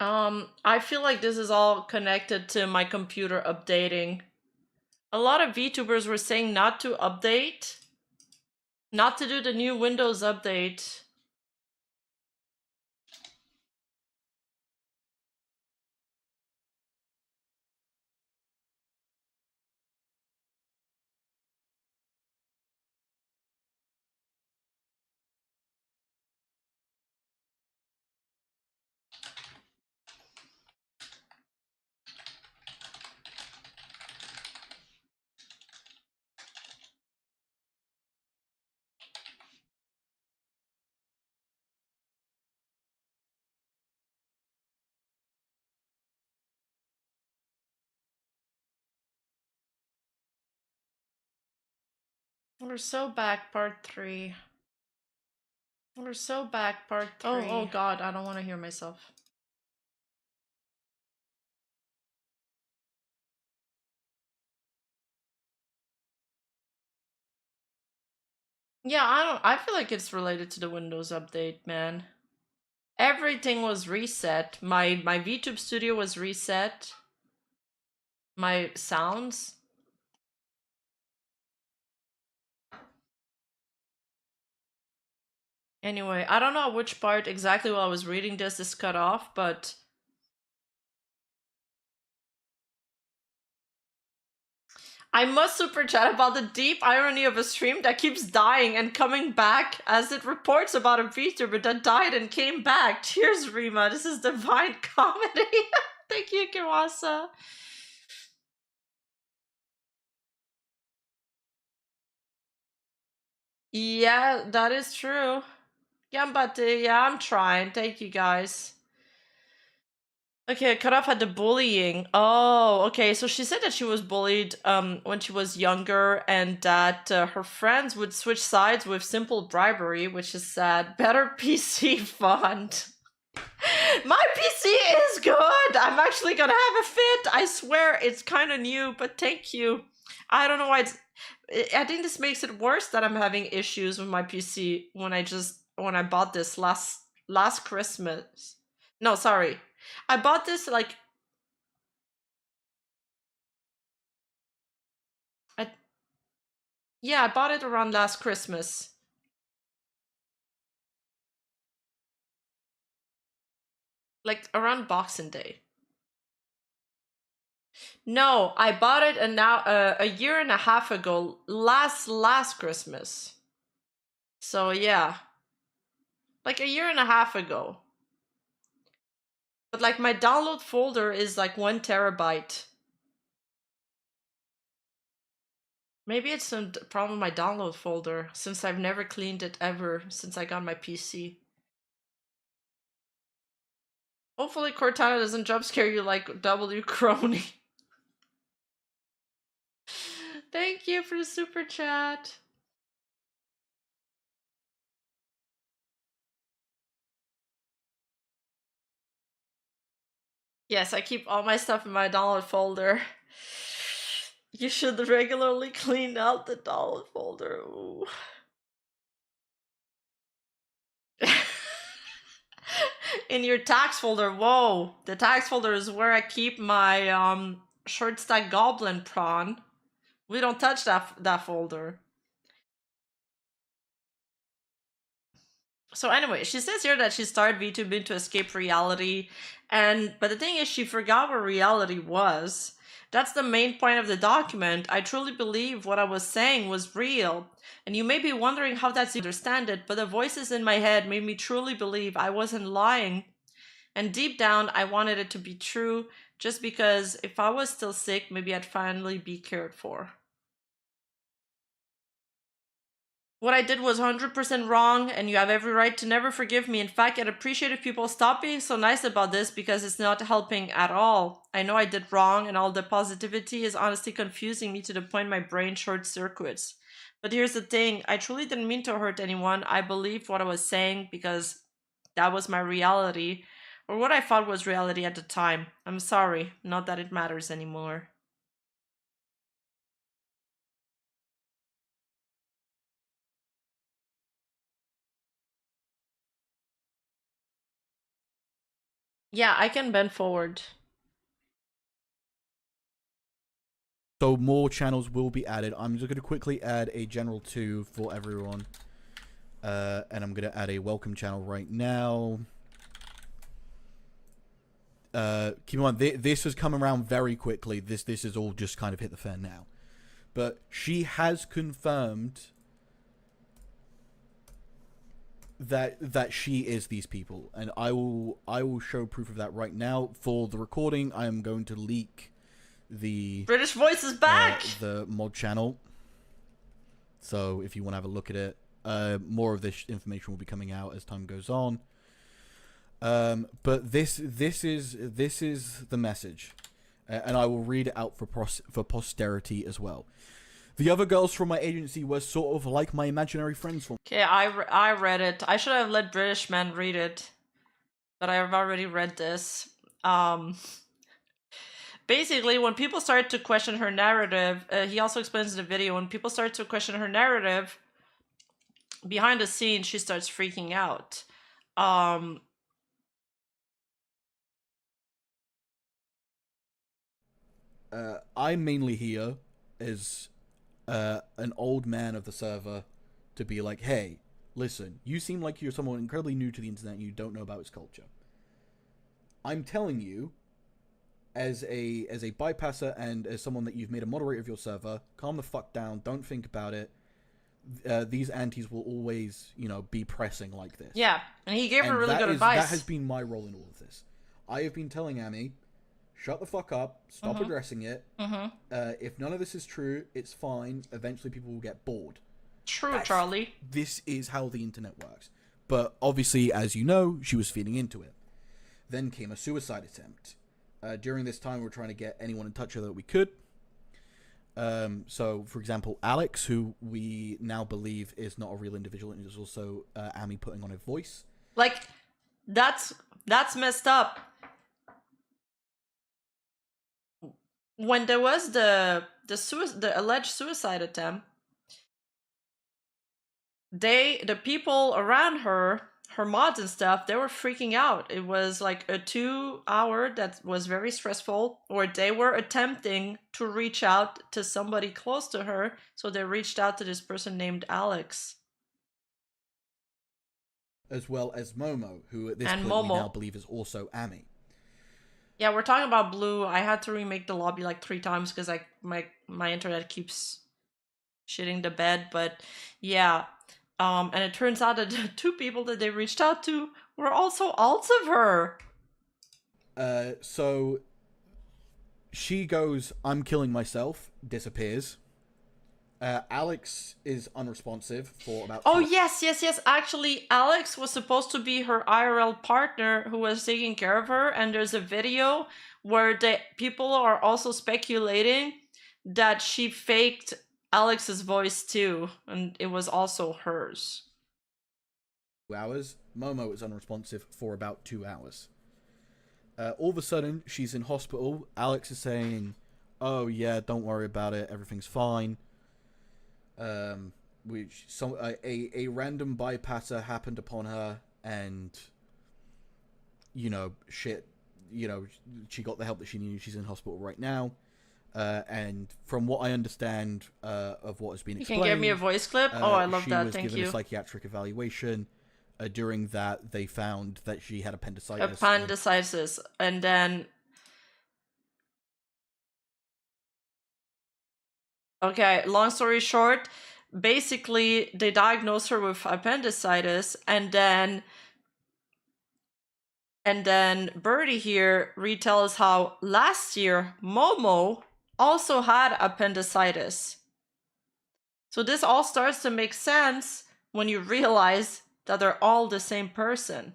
I feel like this is all connected to my computer updating. A lot of VTubers were saying not to update, not to do the new Windows update. We're so back, part 3. We're so back, part 3. Oh god, I don't want to hear myself. Yeah, I feel like it's related to the Windows update, man. Everything was reset. My VTube studio was reset. My sounds. Anyway, I don't know which part exactly while I was reading this is cut off, but I must super chat about the deep irony of a stream that keeps dying and coming back as it reports about a VTuber that died and came back. Cheers, Rima. This is divine comedy. Thank you, Kiwasa. Yeah, that is true. Gambate, yeah, I'm trying. Thank you, guys. Okay, cut off at the bullying. Oh, okay. So she said that she was bullied when she was younger and that her friends would switch sides with simple bribery, which is sad. Better PC fund. My PC is good! I'm actually gonna have a fit! I swear, it's kind of new, but thank you. I don't know why it's... I think this makes it worse that I'm having issues with my PC when I bought this last Christmas. No, sorry. I bought this like... Yeah, I bought it around last Christmas. Like around Boxing Day. No, I bought it and now a year and a half ago, last Christmas. So yeah. Like a year and a half ago. But like my download folder is like 1 terabyte. Maybe it's some problem with my download folder since I've never cleaned it ever since I got my PC. Hopefully Cortana doesn't jump scare you like W Crony. Thank you for the super chat. Yes, I keep all my stuff in my download folder. You should regularly clean out the download folder. Ooh. In your tax folder, whoa. The tax folder is where I keep my short stack goblin prawn. We don't touch that folder. So anyway, she says here that she started VTubing to escape reality, but the thing is she forgot what reality was. That's the main point of the document. I truly believe what I was saying was real. And you may be wondering how that's understand it, but the voices in my head made me truly believe I wasn't lying. And deep down, I wanted it to be true, just because if I was still sick, maybe I'd finally be cared for. What I did was 100% wrong, and you have every right to never forgive me. In fact, I'd appreciate if people stop being so nice about this because it's not helping at all. I know I did wrong, and all the positivity is honestly confusing me to the point my brain short circuits. But here's the thing, I truly didn't mean to hurt anyone. I believed what I was saying because that was my reality, or what I thought was reality at the time. I'm sorry, not that it matters anymore. Yeah, I can bend forward. So more channels will be added. I'm just going to quickly add a general 2 for everyone. And I'm going to add a welcome channel right now. Keep in mind, this has come around very quickly. This is all just kind of hit the fan now. But she has confirmed that she is these people, and I will show proof of that right now. For the recording, I am going to leak the British voice is back. The mod channel. So if you want to have a look at it, more of this information will be coming out as time goes on. But this is the message, and I will read it out for posterity as well. The other girls from my agency were sort of like my imaginary friends from. Okay, I read it. I should have let British men read it, but I've already read this. Basically, when people start to question her narrative, he also explains in the video, when people start to question her narrative, behind the scenes, she starts freaking out. I'm mainly here as an old man of the server to be like, hey, listen, you seem like you're someone incredibly new to the internet and you don't know about its culture. I'm telling you, as a bypasser and as someone that you've made a moderator of your server, calm the fuck down, don't think about it. These antis will always, be pressing like this. Yeah, and he gave her really good advice. That has been my role in all of this. I have been telling Amy, shut the fuck up, stop addressing it. If none of this is true, it's fine. Eventually people will get bored. True, Charlie. This is how the internet works. But obviously, as you know, she was feeding into it. Then came a suicide attempt. During this time, we were trying to get anyone in touch with her that we could. So, for example, Alex, who we now believe is not a real individual, and is also Amy putting on a voice. Like, that's messed up. When there was the alleged suicide attempt, the people around her mods and stuff, they were freaking out. It was like a 2 hour that was very stressful, where they were attempting to reach out to somebody close to her, so they reached out to this person named Alex. As well as Momo, who at this point we now believe is also Amy. Yeah, we're talking about Blue. I had to remake the lobby like 3 times because my internet keeps shitting the bed, but yeah. And it turns out that the 2 people that they reached out to were also alts of her. So she goes, I'm killing myself, disappears. Alex is unresponsive for about... Oh, yes. Actually, Alex was supposed to be her IRL partner who was taking care of her, and there's a video where people are also speculating that she faked Alex's voice too, and it was also hers. 2 hours. Momo is unresponsive for about 2 hours. All of a sudden, she's in hospital. Alex is saying, oh yeah, don't worry about it, everything's fine. A random bypasser happened upon her, and she got the help that she needed. She's in hospital right now. And from what I understand of what has been explained... You can give me a voice clip? Oh, I love that, thank you. She was given a psychiatric evaluation. During that, they found that she had appendicitis. Appendicitis. And then... Okay, long story short, basically, they diagnosed her with appendicitis, and then Birdie here retells how last year Momo also had appendicitis. So this all starts to make sense when you realize that they're all the same person.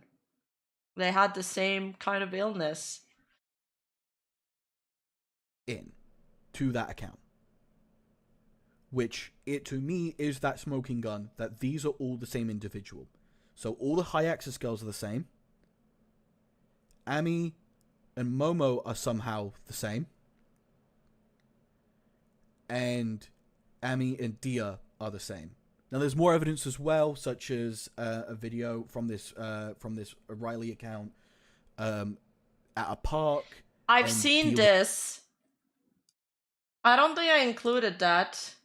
They had the same kind of illness. To that account. Which, to me, is that smoking gun that these are all the same individual. So all the high access girls are the same. Amy and Momo are somehow the same. And Amy and Dia are the same. Now, there's more evidence as well, such as a video from this Riley account, at a park. I've and seen this. I don't think I included that.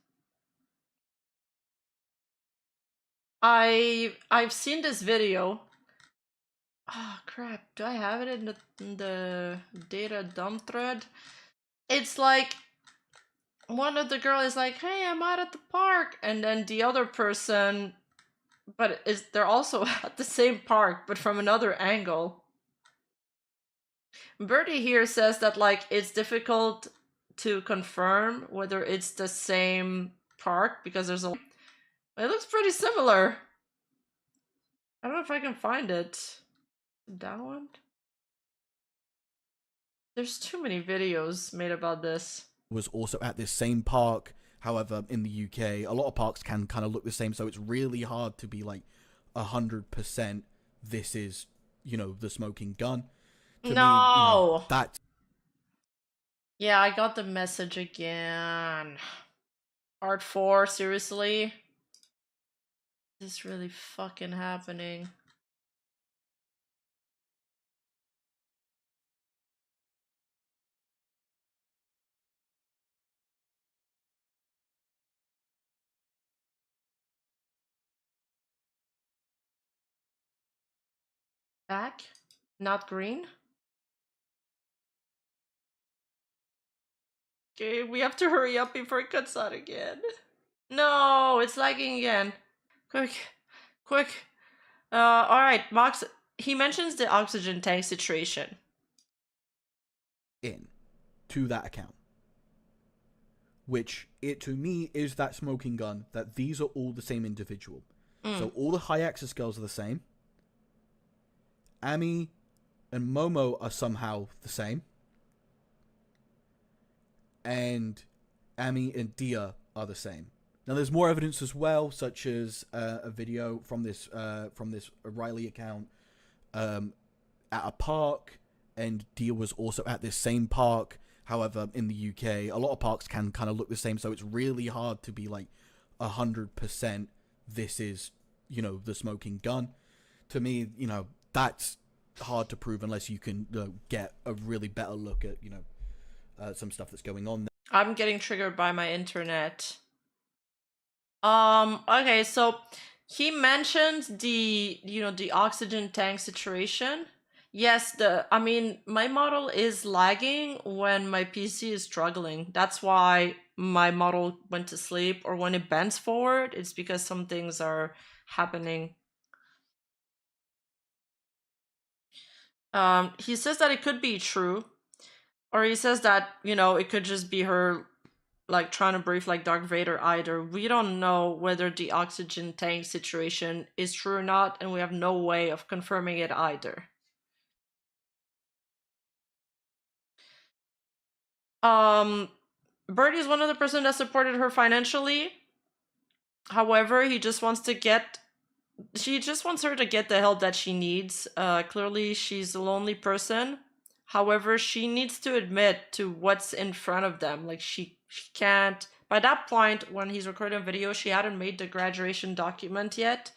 I've seen this video. Oh crap, do I have it in the data dump thread? It's like one of the girl is like, hey, I'm out at the park, and then the other person, but they're also at the same park but from another angle. Birdie here says that like it's difficult to confirm whether it's the same park because there's a it looks pretty similar. I don't know if I can find it. That one? There's too many videos made about this. Was also at this same park. However, in the UK, a lot of parks can kind of look the same, so it's really hard to be like 100% this is, the smoking gun. To No! me, that's... Yeah, I got the message again. Part 4, seriously? Is this really fucking happening? Back? Not green? Okay, we have to hurry up before it cuts out again. No, it's lagging again. Quick, quick. Alright, Mox, he mentions the oxygen tank situation. In to that account. Which, to me, is that smoking gun, that these are all the same individual. So all the high access girls are the same. Ami and Momo are somehow the same. And Ami and Dia are the same. Now, there's more evidence as well, such as a video from this Riley account at a park, and Dia was also at this same park. However, in the UK, a lot of parks can kind of look the same, so it's really hard to be like 100% this is, the smoking gun. To me, that's hard to prove unless you can get a really better look at, some stuff that's going on there. I'm getting triggered by my internet. Okay, so he mentioned the oxygen tank situation. Yes, my model is lagging when my PC is struggling. That's why my model went to sleep, or when it bends forward, it's because some things are happening. He says that it could be true, or he says that, it could just be her like trying to breathe like Darth Vader either. We don't know whether the oxygen tank situation is true or not, and we have no way of confirming it either. Birdie is one of the person that supported her financially. However, she just wants her to get the help that she needs. Clearly, she's a lonely person. However, she needs to admit to what's in front of them. Like, she can't... By that point, when he's recording video, she hadn't made the graduation document yet.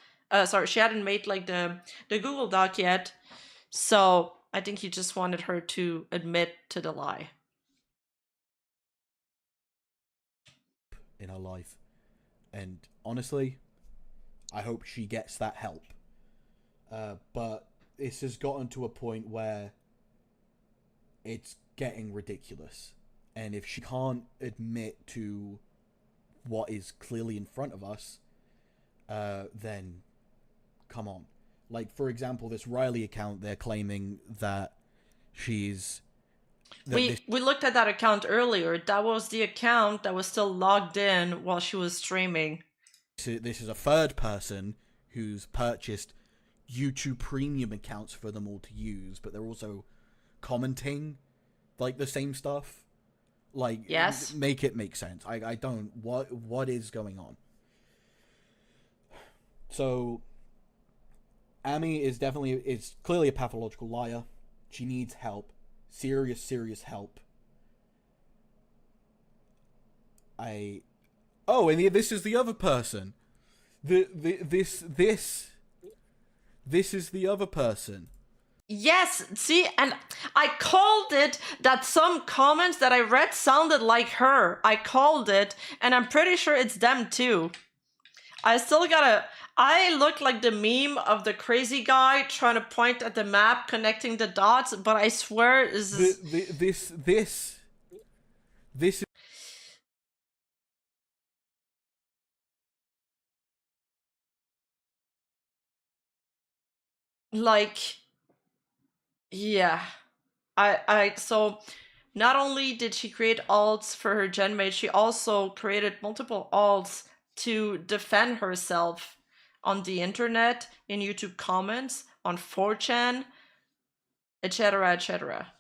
She hadn't made, like, the Google Doc yet. So, I think he just wanted her to admit to the lie. In her life. And honestly, I hope she gets that help. But this has gotten to a point where it's getting ridiculous. And if she can't admit to what is clearly in front of us, then come on. Like, for example, this Riley account, they're claiming that she's... We looked at that account earlier. That was the account that was still logged in while she was streaming. This is a third person who's purchased YouTube Premium accounts for them all to use, but they're also commenting like the same stuff. Like, yes, make it make sense. I don't. What is going on? So, Ami is clearly a pathological liar. She needs help. Serious help. Oh, and this is the other person. This is the other person. Yes, see, and I called it that some comments that I read sounded like her. I called it, and I'm pretty sure it's them too. I still gotta. I look like the meme of the crazy guy trying to point at the map, connecting the dots, but I swear this is. This Like, yeah. So not only did she create alts for her genmate, she also created multiple alts to defend herself on the internet, in YouTube comments, on 4chan, etc., etc.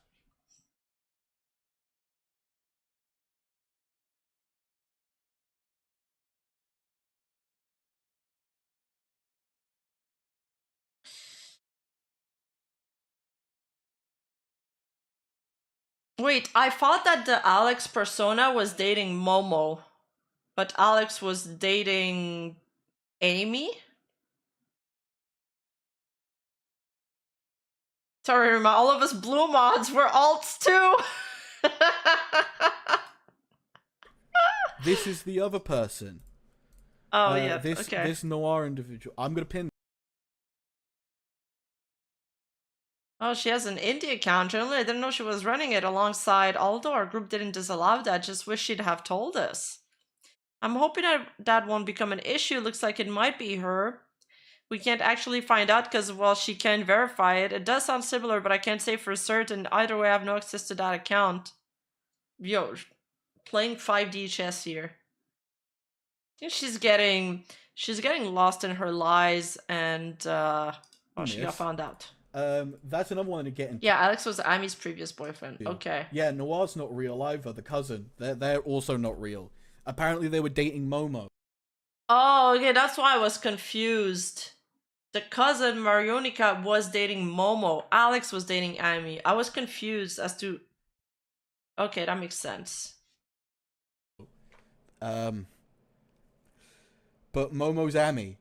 Wait, I thought that the Alex persona was dating Momo, but Alex was dating Amy? Sorry, all of us blue mods were alts too! this is the other person. Oh, yeah, This okay. this noir individual. I'm gonna pin. Oh, she has an indie account. Generally, I didn't know she was running it alongside, although our group didn't disallow that. Just wish she'd have told us. I'm hoping that won't become an issue. Looks like it might be her. We can't actually find out because, well, she can't verify it. It does sound similar, but I can't say for certain. Either way, I have no access to that account. Yo, playing 5D chess here. I think she's getting lost in her lies, and oh, she got found out. That's another one to get into. Yeah, Alex was Ami's previous boyfriend. Okay. Yeah, Noir's not real either. The cousin, they're also not real. Apparently, they were dating Momo. Oh, okay, that's why I was confused. The cousin Marionica was dating Momo. Alex was dating Amy. I was confused as to. Okay, that makes sense. But Momo's Amy,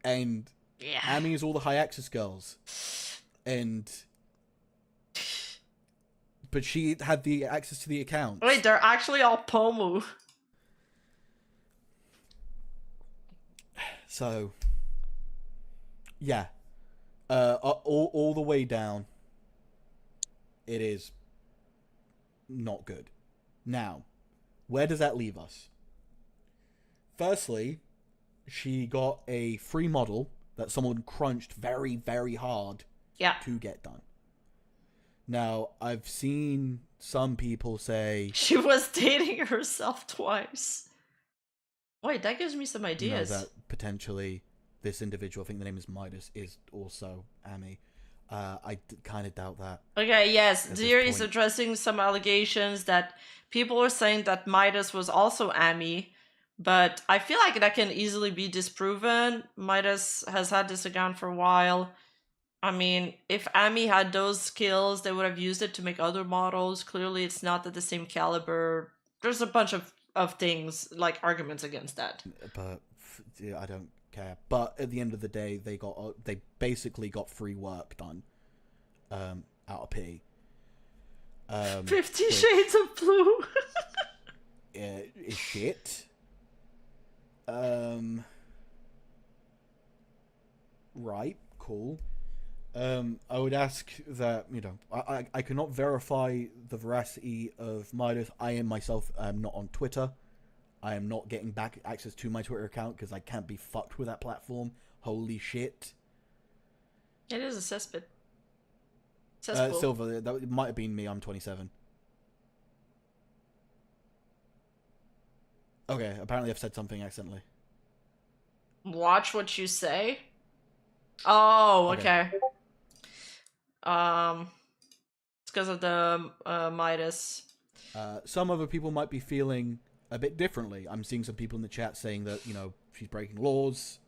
and Yeah. Amy is all the high access girls, and but she had the access to the account. Wait, they're actually all Pomu. So, yeah, all the way down, it is not good. Now, where does that leave us? Firstly, she got a free model that someone crunched very, very hard to get done. Now, I've seen some people say she was dating herself twice. Wait, that gives me some ideas. That potentially this individual, I think the name is Midas, is also Amy. I kind of doubt that. Okay, yes, Deer is addressing some allegations that people are saying that Midas was also Amy, but I feel like that can easily be disproven. Midas has had this account for a while. I mean, if Amy had those skills, they would have used it to make other models. Clearly, it's not at the same caliber. There's a bunch of things, like arguments against that. But yeah, I don't care. But at the end of the day, they basically got free work done out of pity. 50 Shades of Blue. Is shit. Right, cool. I would ask that, you know, I cannot verify the veracity of Midas. I am myself not on Twitter. I am not getting back access to my Twitter account because I can't be fucked with that platform. Holy shit. It is a cesspit. Silver, that might have been me. I'm 27. Okay, apparently I've said something accidentally. Watch what you say? Oh, okay. It's because of the Midas. Some other people might be feeling a bit differently. I'm seeing some people in the chat saying that, you know, she's breaking laws.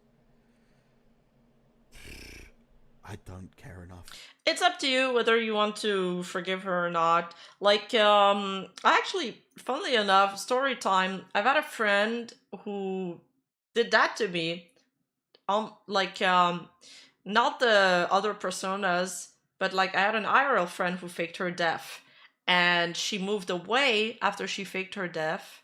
I don't care enough. It's up to you whether you want to forgive her or not. Like, I actually, funnily enough, story time, I've had a friend who did that to me. not the other personas, but like I had an IRL friend who faked her death, and she moved away after she faked her death.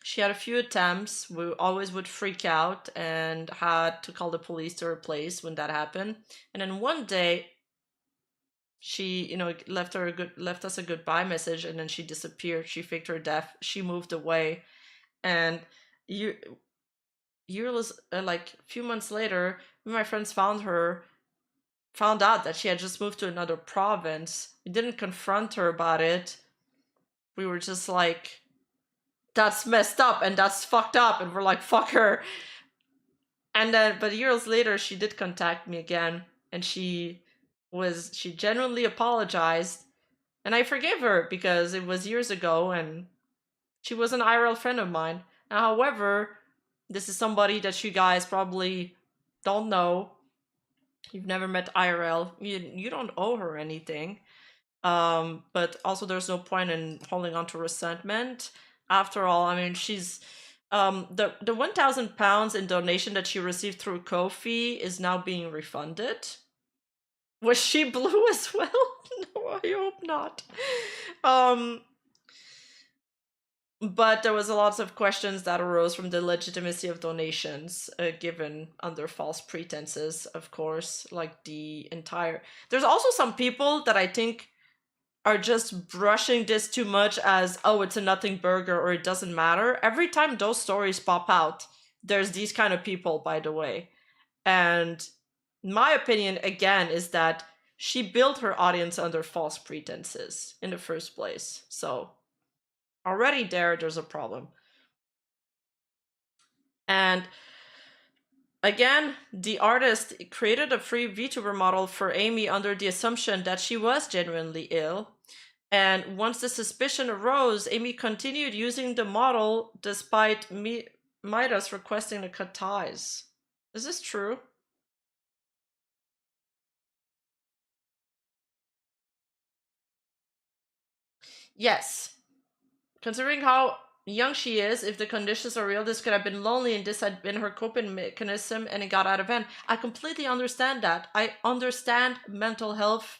She had a few attempts. We always would freak out and had to call the police to her place when that happened. And then one day, she, left us a goodbye message, and then she disappeared. She faked her death. She moved away, and you years like a few months later, when my friends found out that she had just moved to another province. We didn't confront her about it. We were just like, that's messed up and that's fucked up, and we're like, fuck her. And then, but years later, she did contact me again, and she genuinely apologized, and I forgave her because it was years ago, and she was an IRL friend of mine. However, this is somebody that you guys probably don't know. You've never met IRL. You don't owe her anything. But also there's no point in holding on to resentment. After all, I mean, she's the 1,000 pounds in donation that she received through Ko-fi is now being refunded. Was she blue as well? No, I hope not. But there was a lot of questions that arose from the legitimacy of donations given under false pretenses, of course, like the entire... There's also some people that I think are just brushing this too much as, oh, it's a nothing burger or it doesn't matter. Every time those stories pop out, there's these kind of people, by the way. And my opinion, again, is that she built her audience under false pretenses in the first place. So already there's a problem. And again, the artist created a free VTuber model for Amy under the assumption that she was genuinely ill. And once the suspicion arose, Amy continued using the model despite Midas requesting to cut ties. Is this true? Yes. Considering how young she is, if the conditions are real, this could have been lonely and this had been her coping mechanism and it got out of hand. I completely understand that. I understand mental health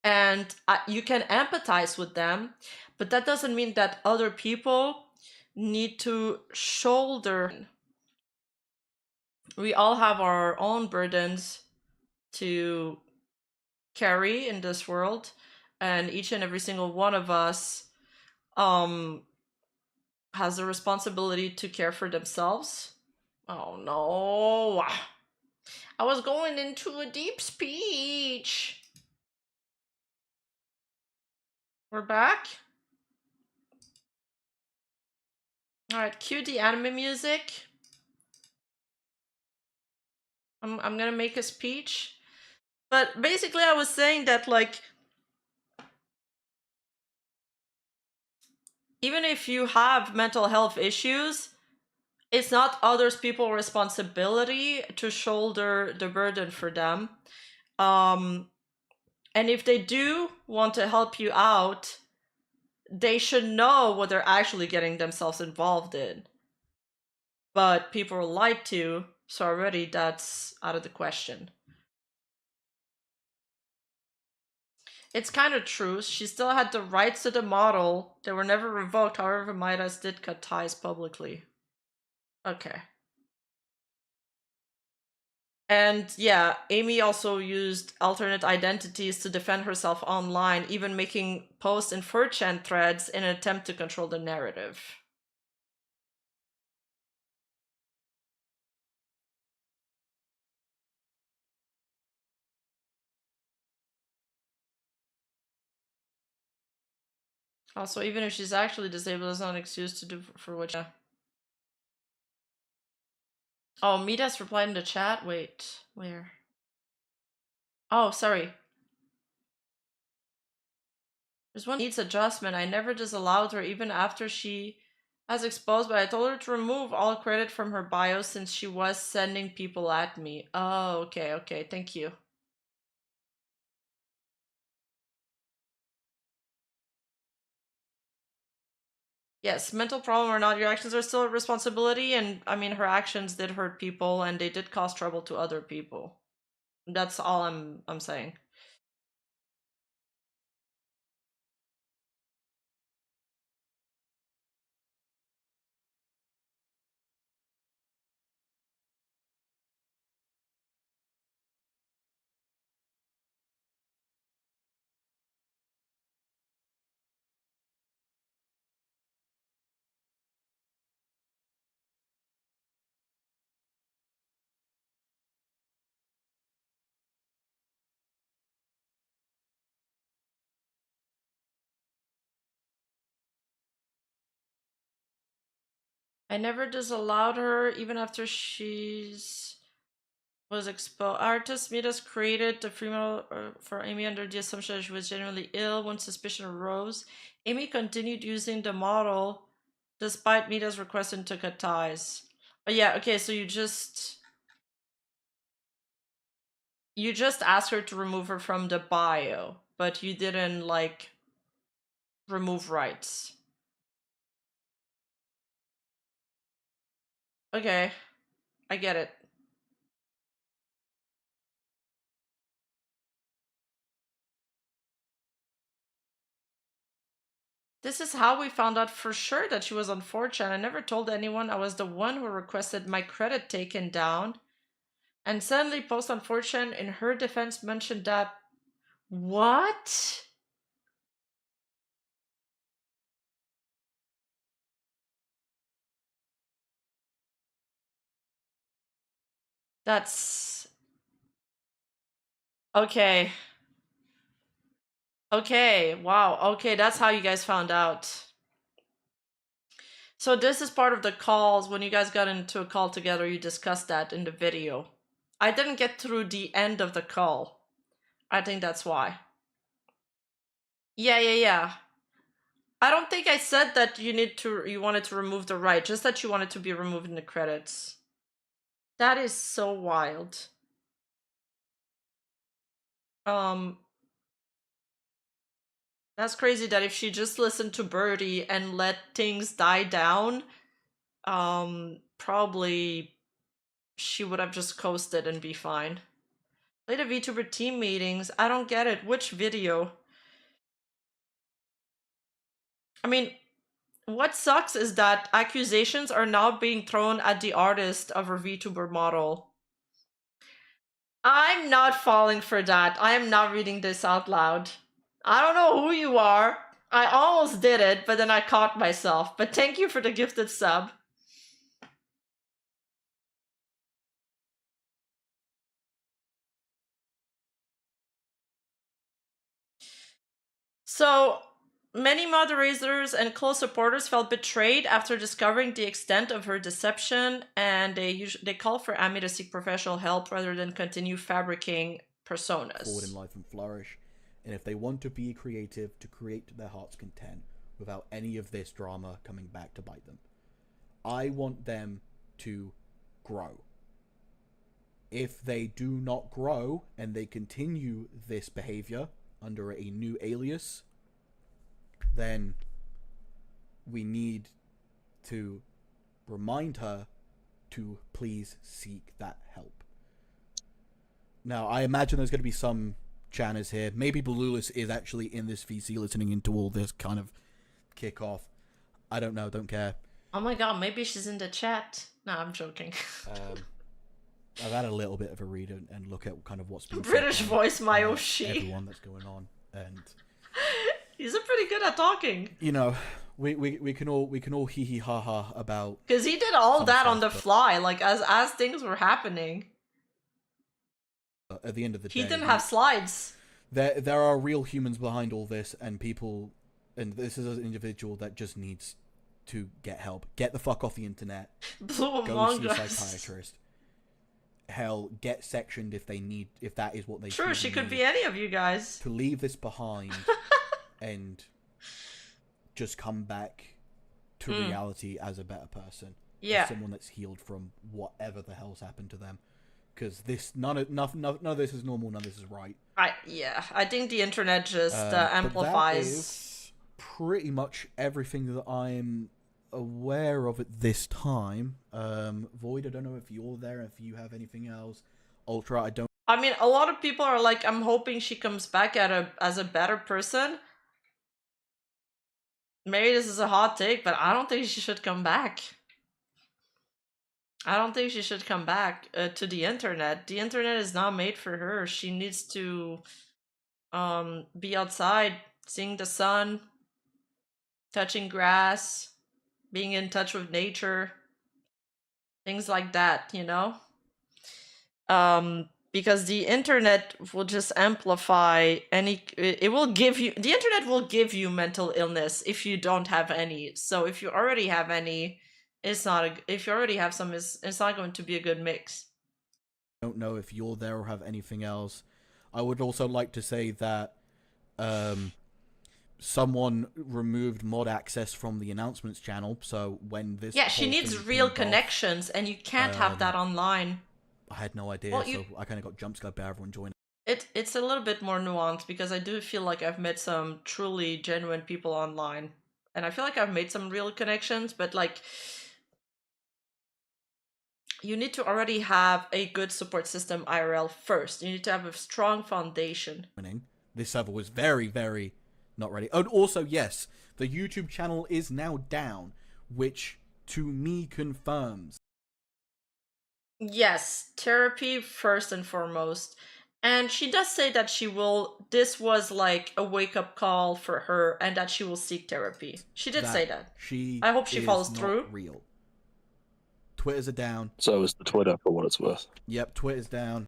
and you can empathize with them, but that doesn't mean that other people need to shoulder. We all have our own burdens to carry in this world, and each and every single one of us um has a responsibility to care for themselves. Oh no, I was going into a deep speech. We're back. All right, cue the anime music. I'm gonna make a speech. But basically I was saying that, like, even if you have mental health issues, it's not others people's responsibility to shoulder the burden for them. And if they do want to help you out, they should know what they're actually getting themselves involved in. But people are lied to, so already that's out of the question. It's kind of true. She still had the rights to the model. They were never revoked, however Midas did cut ties publicly. Okay. And yeah, Amy also used alternate identities to defend herself online, even making posts in 4chan threads in an attempt to control the narrative. Also, even if she's actually disabled, it's not an excuse to do for what she... Oh, Midas replied in the chat? Wait, where? Oh, sorry. There's one needs adjustment. I never disallowed her even after she has exposed, but I told her to remove all credit from her bio since she was sending people at me. Oh, okay, okay, thank you. Yes, mental problem or not, your actions are still a responsibility, and I mean, her actions did hurt people, and they did cause trouble to other people. That's all I'm saying. I never disallowed her, even after she's was exposed. Artist Midas created the free model for Amy under the assumption that she was genuinely ill. When suspicion arose, Amy continued using the model despite Midas requesting to cut ties. Oh yeah, okay, so you just asked her to remove her from the bio, but you didn't like remove rights. Okay, I get it. This is how we found out for sure that she was on 4chan. I never told anyone. I was the one who requested my credit taken down. And suddenly, post on 4chan in her defense mentioned that. What? That's. Okay. Okay, wow. Okay, that's how you guys found out. So this is part of the calls. When you guys got into a call together, you discussed that in the video. I didn't get through the end of the call. I think that's why. Yeah. I don't think I said that you wanted to remove the right, just that you wanted to be removed in the credits. That is so wild. That's crazy that if she just listened to Birdie and let things die down, probably she would have just coasted and be fine. Play the VTuber team meetings. I don't get it. Which video? I mean, what sucks is that accusations are now being thrown at the artist of her VTuber model. I'm not falling for that. I am not reading this out loud. I don't know who you are. I almost did it, but then I caught myself. But thank you for the gifted sub. So, many moderators and close supporters felt betrayed after discovering the extent of her deception, and they call for Amy to seek professional help rather than continue fabricating personas. Forward in life and flourish, and if they want to be creative, to create to their heart's content without any of this drama coming back to bite them. I want them to grow. If they do not grow and they continue this behavior under a new alias, then we need to remind her to please seek that help. Now, I imagine there's going to be some channers here. Maybe Belulis is actually in this VC listening into all this kind of kickoff. I don't know, don't care. Oh my god, maybe she's in the chat. No, I'm joking. I've had a little bit of a read and look at kind of what's been British voice, Mayoshi. Everyone that's going on, and he's pretty good at talking. You know, we can all hee hee ha ha about, because he did all that on the fly, like as things were happening. At the end of the day, he didn't have slides. There are real humans behind all this, and people, and this is an individual that just needs to get help. Get the fuck off the internet. Go see a psychiatrist. Hell, get sectioned if that is what they True, she could be any of you guys. To leave this behind and just come back to reality as a better person. Yeah. As someone that's healed from whatever the hell's happened to them. Because none of this is normal, none of this is right. I think the internet just amplifies. pretty much everything that I'm aware of at this time. Void, I don't know if you're there, if you have anything else. Ultra, I don't. I mean, a lot of people are like, I'm hoping she comes back as a better person. Maybe this is a hot take, but I don't think she should come back. I don't think she should come back to the internet. The internet is not made for her. She needs to be outside, seeing the sun, touching grass, being in touch with nature, things like that, you know? Because the internet will just amplify any, it will give you, the internet will give you mental illness if you don't have any. So if you already have any, it's not a, if you already have some, it's not going to be a good mix. Don't know if you're there or have anything else. I would also like to say that someone removed mod access from the announcements channel, so when this Yeah, she needs real connections, and you can't have that online. I had no idea, Well, so I kind of got jump scared by everyone joining. It's a little bit more nuanced, because I do feel like I've met some truly genuine people online, and I feel like I've made some real connections, but like, you need to already have a good support system IRL first. You need to have a strong foundation. This server was very, very not ready. And also, yes, the YouTube channel is now down, which to me confirms. Yes, therapy first and foremost. And she does say that this was like a wake-up call for her, and that she will seek therapy. She did say that. I hope she follows through. Real. Twitters are down. So is the Twitter, for what it's worth. Yep, Twitter's down.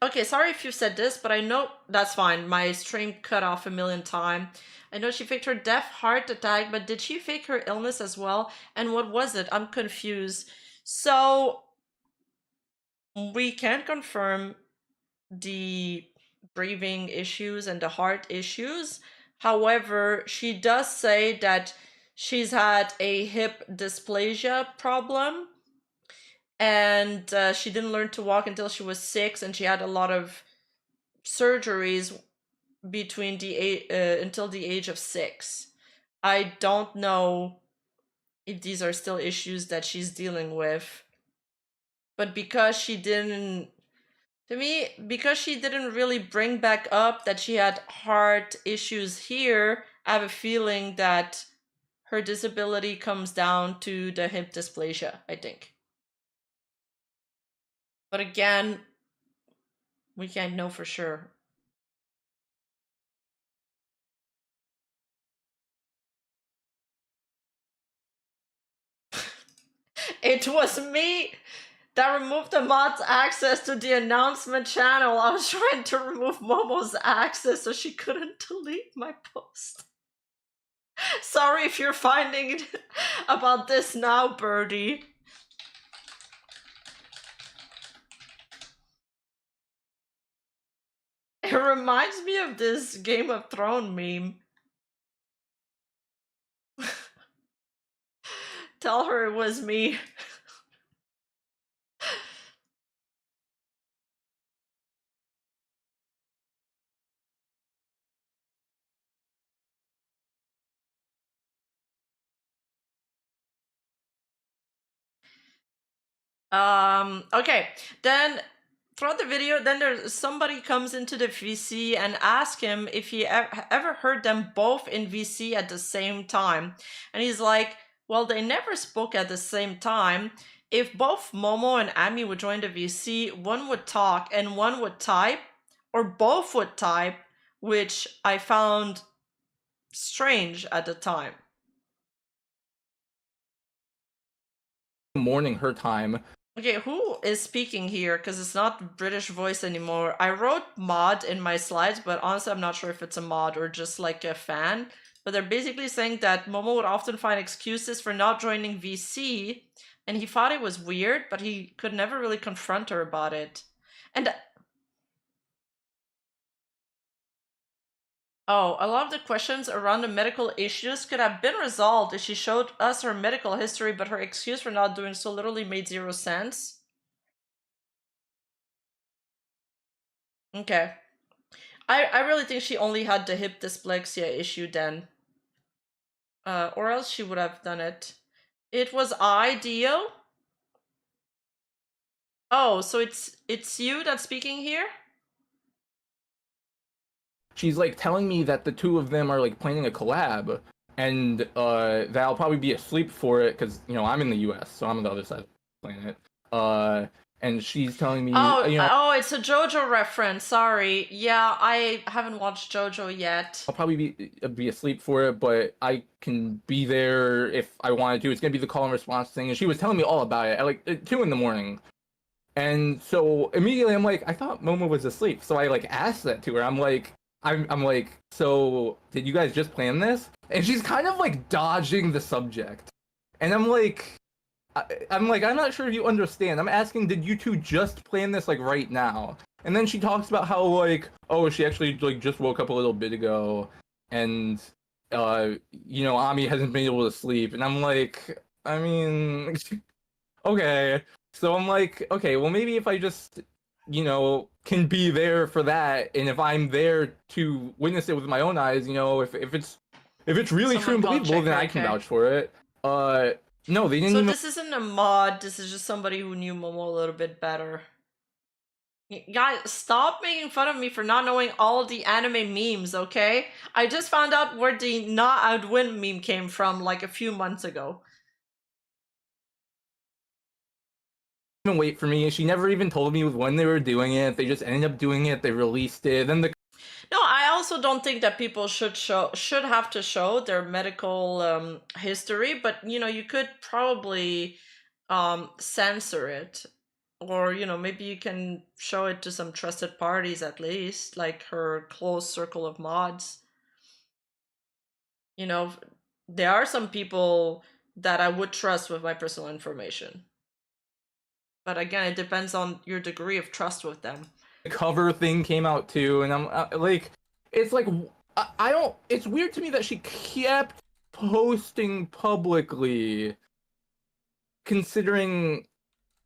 Okay, sorry if you said this, but I know that's fine. My stream cut off a million times. I know she faked her death heart attack, but did she fake her illness as well? And what was it? I'm confused. So we can't confirm the breathing issues and the heart issues. However, she does say that she's had a hip dysplasia problem, and she didn't learn to walk until she was 6, and she had a lot of surgeries between until the age of 6. I don't know if these are still issues that she's dealing with, but because she didn't really bring back up that she had heart issues here, I have a feeling that her disability comes down to the hip dysplasia, I think. But again, we can't know for sure. It was me that removed the mod's access to the announcement channel. I was trying to remove Momo's access so she couldn't delete my post. Sorry if you're finding about this now, Birdie. It reminds me of this Game of Thrones meme. Tell her it was me. Okay, then throughout the video, then there's somebody comes into the VC and asks him if he ever heard them both in VC at the same time. And he's like, well, they never spoke at the same time. If both Momo and Ami would join the VC, one would talk and one would type, or both would type, which I found strange at the time. Morning her time. Okay, who is speaking here? Because it's not British voice anymore. I wrote mod in my slides, but honestly, I'm not sure if it's a mod or just like a fan. But they're basically saying that Momo would often find excuses for not joining VC, and he thought it was weird, but he could never really confront her about it. And oh, a lot of the questions around the medical issues could have been resolved if she showed us her medical history, but her excuse for not doing so literally made 0 sense. Okay. I really think she only had the hip dysplasia issue then. Or else she would have done it. It was Dio? Oh, so it's you that's speaking here? She's like telling me that the two of them are like planning a collab, and that I'll probably be asleep for it because I'm in the U.S., so I'm on the other side of the planet. And she's telling me, Oh, it's a JoJo reference. Sorry. Yeah, I haven't watched JoJo yet. I'll probably be asleep for it, but I can be there if I wanted to. It's gonna be the call and response thing, and she was telling me all about it at like 2 in the morning. And so immediately I'm like, I thought Momo was asleep. So I like asked that to her. I'm like, so did you guys just plan this? And she's kind of like dodging the subject. And I'm like, I'm not sure if you understand. I'm asking, did you two just plan this like right now? And then she talks about how like, oh, she actually like just woke up a little bit ago, and Ami hasn't been able to sleep. And I'm like, I mean, okay. So I'm like, okay, well maybe if I just, can be there for that, and if I'm there to witness it with my own eyes, if it's really true and believable, then I can vouch for it. No, they didn't So even. this isn't a mod, this is just somebody who knew Momo a little bit better. Guys, stop making fun of me for not knowing all the anime memes, okay? I just found out where the not outwin meme came from like a few months ago. Even wait for me. She never even told me when they were doing it. They just ended up doing it. They released it. Then the No, I also don't think that people should have to show their medical history, but you could probably censor it, or maybe you can show it to some trusted parties at least, like her close circle of mods. There are some people that I would trust with my personal information, but again, it depends on your degree of trust with them. cover thing came out too, and I'm like, it's like I don't. It's weird to me that she kept posting publicly, considering,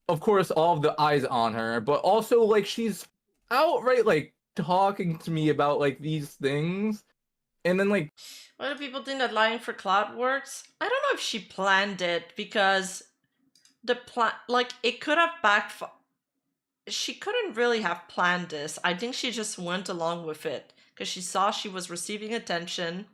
of course, all of the eyes on her, but also like she's outright like talking to me about like these things, and then like. Why do people think that lying for clout works? I don't know if she planned it, because the plan, like, it could have backfired. She couldn't really have planned this. I think she just went along with it because she saw she was receiving attention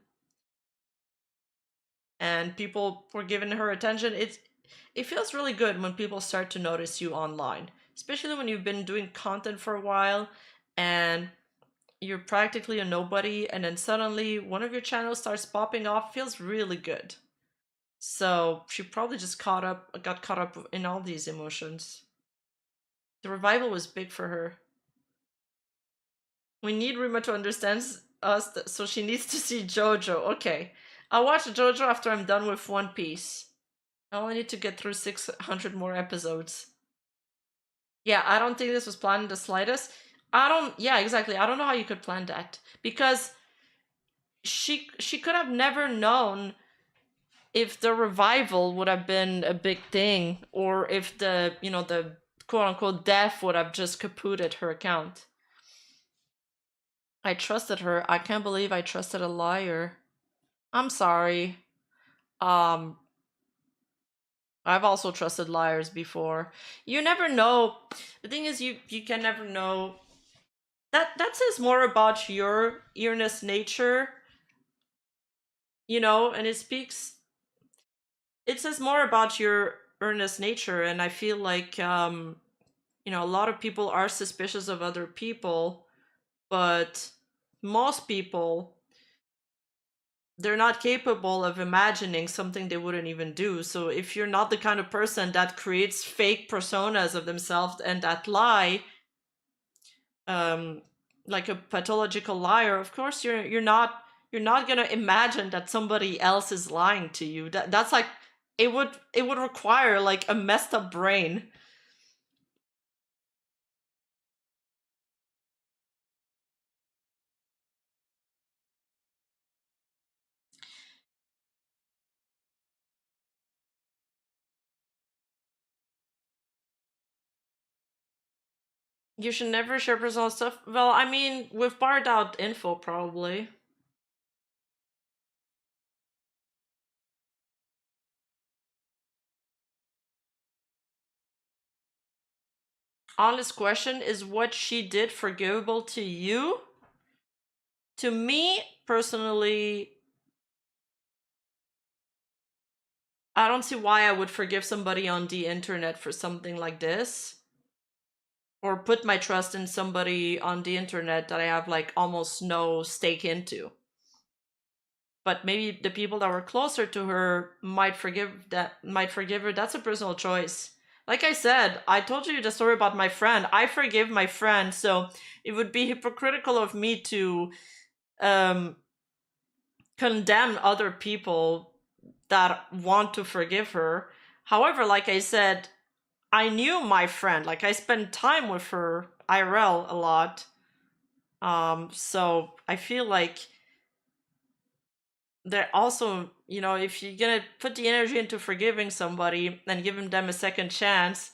and people were giving her attention. It feels really good when people start to notice you online, especially when you've been doing content for a while and you're practically a nobody, and then suddenly one of your channels starts popping off. Feels really good. So she probably just got caught up in all these emotions. The revival was big for her. We need Rima to understand us, so she needs to see JoJo. Okay. I'll watch JoJo after I'm done with One Piece. I only need to get through 600 more episodes. Yeah, I don't think this was planned the slightest. Yeah, exactly. I don't know how you could plan that. Because she could have never known if the revival would have been a big thing, or if the quote unquote death would have just kaputted her account. I trusted her. I can't believe I trusted a liar. I'm sorry. Um, I've also trusted liars before. You never know. The thing is, you can never know. That says more about your earnest nature, and it says more about your earnest nature, and I feel like a lot of people are suspicious of other people, but most people, they're not capable of imagining something they wouldn't even do. So if you're not the kind of person that creates fake personas of themselves and that lie, like a pathological liar, of course you're not gonna imagine that somebody else is lying to you. That's like, it would require like a messed up brain. You should never share personal stuff. Well, I mean, with barred out info, probably. Honest question, is what she did forgivable to you? To me, personally, I don't see why I would forgive somebody on the internet for something like this. Or put my trust in somebody on the internet that I have like almost no stake into. But maybe the people that were closer to her might forgive her. That's a personal choice. Like I said, I told you the story about my friend. I forgive my friend, so it would be hypocritical of me to condemn other people that want to forgive her. However, like I said, I knew my friend. Like I spent time with her IRL a lot. So I feel like there also, you know, if you're gonna put the energy into forgiving somebody and giving them a second chance,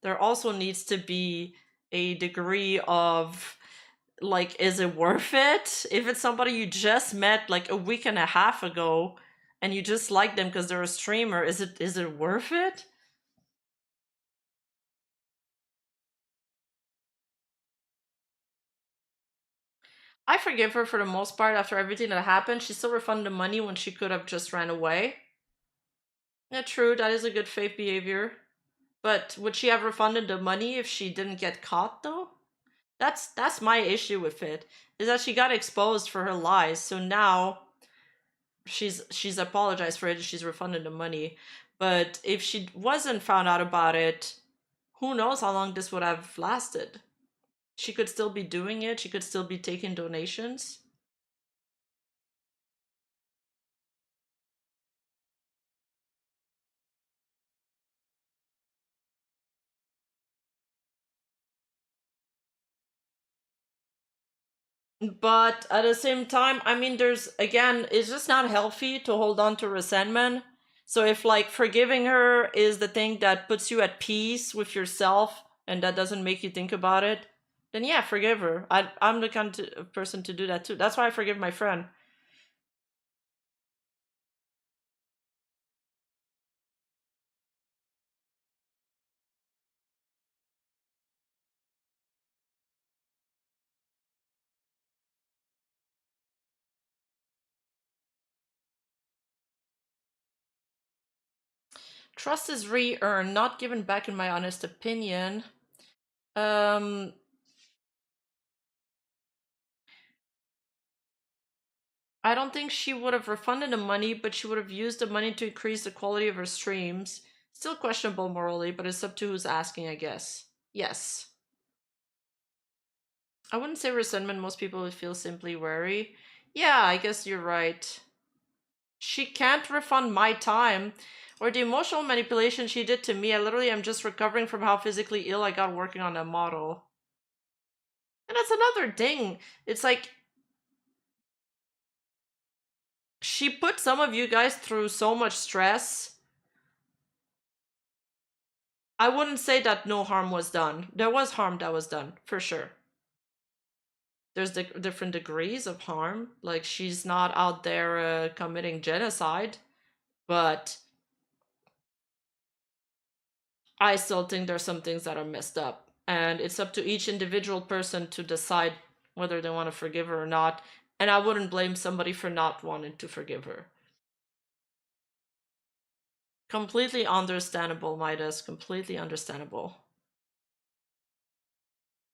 there also needs to be a degree of like, is it worth it? If it's somebody you just met like a week and a half ago and you just like them because they're a streamer, is it worth it? I forgive her for the most part after everything that happened. She still refunded the money when she could have just ran away. Yeah, true, that is a good faith behavior. But would she have refunded the money if she didn't get caught though? That's my issue with it. Is that she got exposed for her lies, so now she's apologized for it, she's refunded the money. But if she wasn't found out about it, who knows how long this would have lasted. She could still be doing it, she could still be taking donations. But at the same time, I mean, there's, again, it's just not healthy to hold on to resentment. So if like forgiving her is the thing that puts you at peace with yourself and that doesn't make you think about it, then yeah, forgive her. I'm the kind of person to do that too. That's why I forgive my friend. Trust is re-earned, not given back in my honest opinion. Um, I don't think she would have refunded the money, but she would have used the money to increase the quality of her streams. Still questionable morally, but it's up to who's asking, I guess. Yes. I wouldn't say resentment, most people would feel simply wary. Yeah, I guess you're right. She can't refund my time or the emotional manipulation she did to me. I literally am just recovering from how physically ill I got working on that model. And that's another thing. It's like, she put some of you guys through so much stress. I wouldn't say that no harm was done. There was harm that was done, for sure. There's different degrees of harm. Like, she's not out there committing genocide, but I still think there's some things that are messed up. And it's up to each individual person to decide whether they want to forgive her or not. And I wouldn't blame somebody for not wanting to forgive her. Completely understandable, Midas. Completely understandable.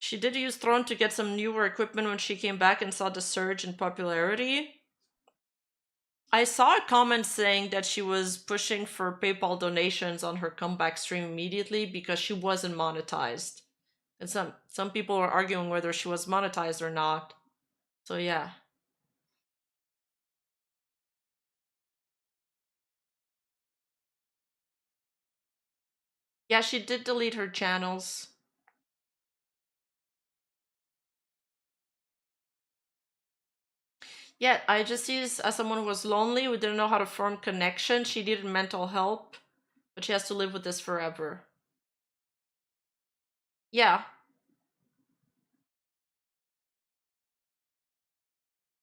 She did use Throne to get some newer equipment when she came back and saw the surge in popularity. I saw a comment saying that she was pushing for PayPal donations on her comeback stream immediately because she wasn't monetized. And some people were arguing whether she was monetized or not. So yeah. Yeah, she did delete her channels. Yeah, I just see this as someone who was lonely, who didn't know how to form connection. She needed mental help, but she has to live with this forever. Yeah.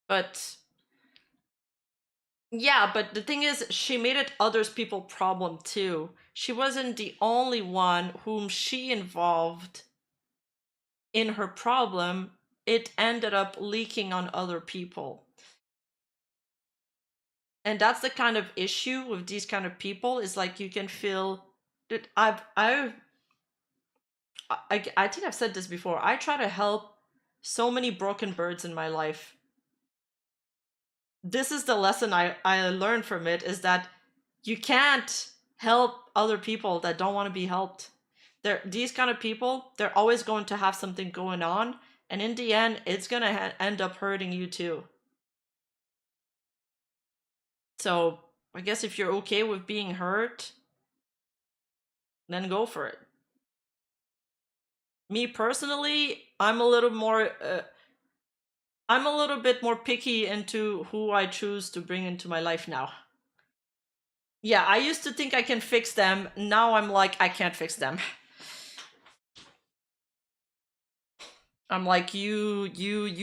But yeah, but the thing is, she made it others people problem too. She wasn't the only one whom she involved in her problem. It ended up leaking on other people. And that's the kind of issue with these kind of people, is like you can feel that I think I've said this before. I try to help so many broken birds in my life. This is the lesson I learned from it, is that you can't help other people that don't want to be helped. These kind of people, they're always going to have something going on, and in the end, it's going to end up hurting you too. So I guess if you're okay with being hurt, then go for it. Me personally, I'm a little bit more picky into who I choose to bring into my life now. Yeah, I used to think I can fix them. Now I'm like, I can't fix them. I'm like, you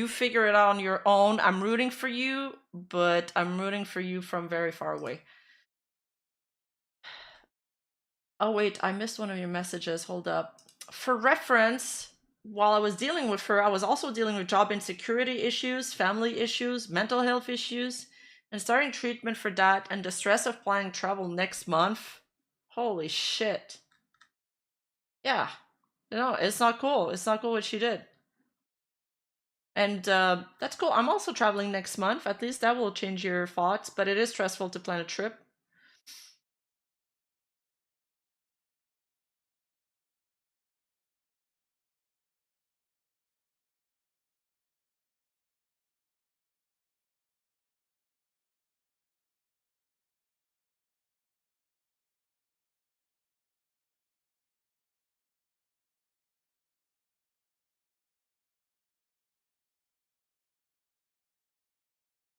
figure it out on your own. I'm rooting for you, but I'm rooting for you from very far away. Oh wait, I missed one of your messages. Hold up. For reference, while I was dealing with her, I was also dealing with job insecurity issues, family issues, mental health issues, and starting treatment for that, and the stress of planning travel next month. Holy shit. Yeah. No, it's not cool. It's not cool what she did. And that's cool. I'm also traveling next month. At least that will change your thoughts, but it is stressful to plan a trip.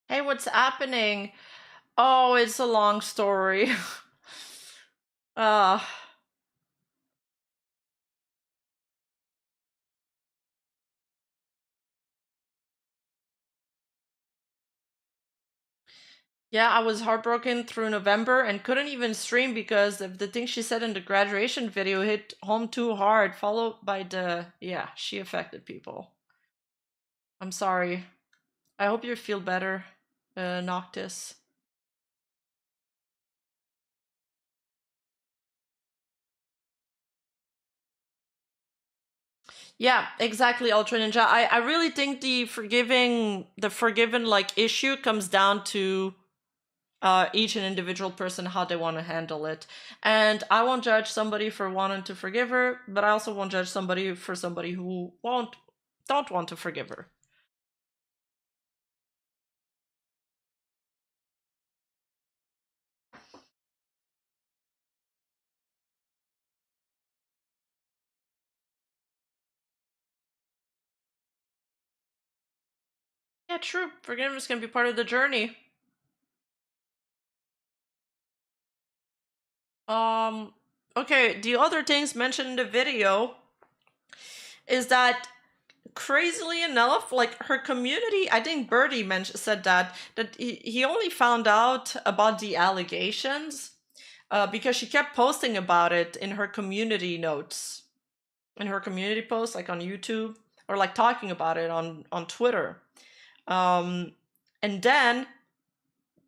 Hey, what's happening? Oh, it's a long story. uh Yeah, I was heartbroken through November and couldn't even stream because of the thing she said in the graduation video hit home too hard, followed by yeah, she affected people. I'm sorry. I hope you feel better, Noctis. Yeah, exactly, Ultra Ninja. I really think the forgiven like issue comes down to each and individual person, how they want to handle it. And I won't judge somebody for wanting to forgive her, but I also won't judge somebody who don't want to forgive her. Yeah, true. Forgiveness can be part of the journey. Okay, the other things mentioned in the video is that, crazily enough, like her community, I think Birdie said that he only found out about the allegations because she kept posting about it in her community notes, in her community posts, like on YouTube, or like talking about it on Twitter. And then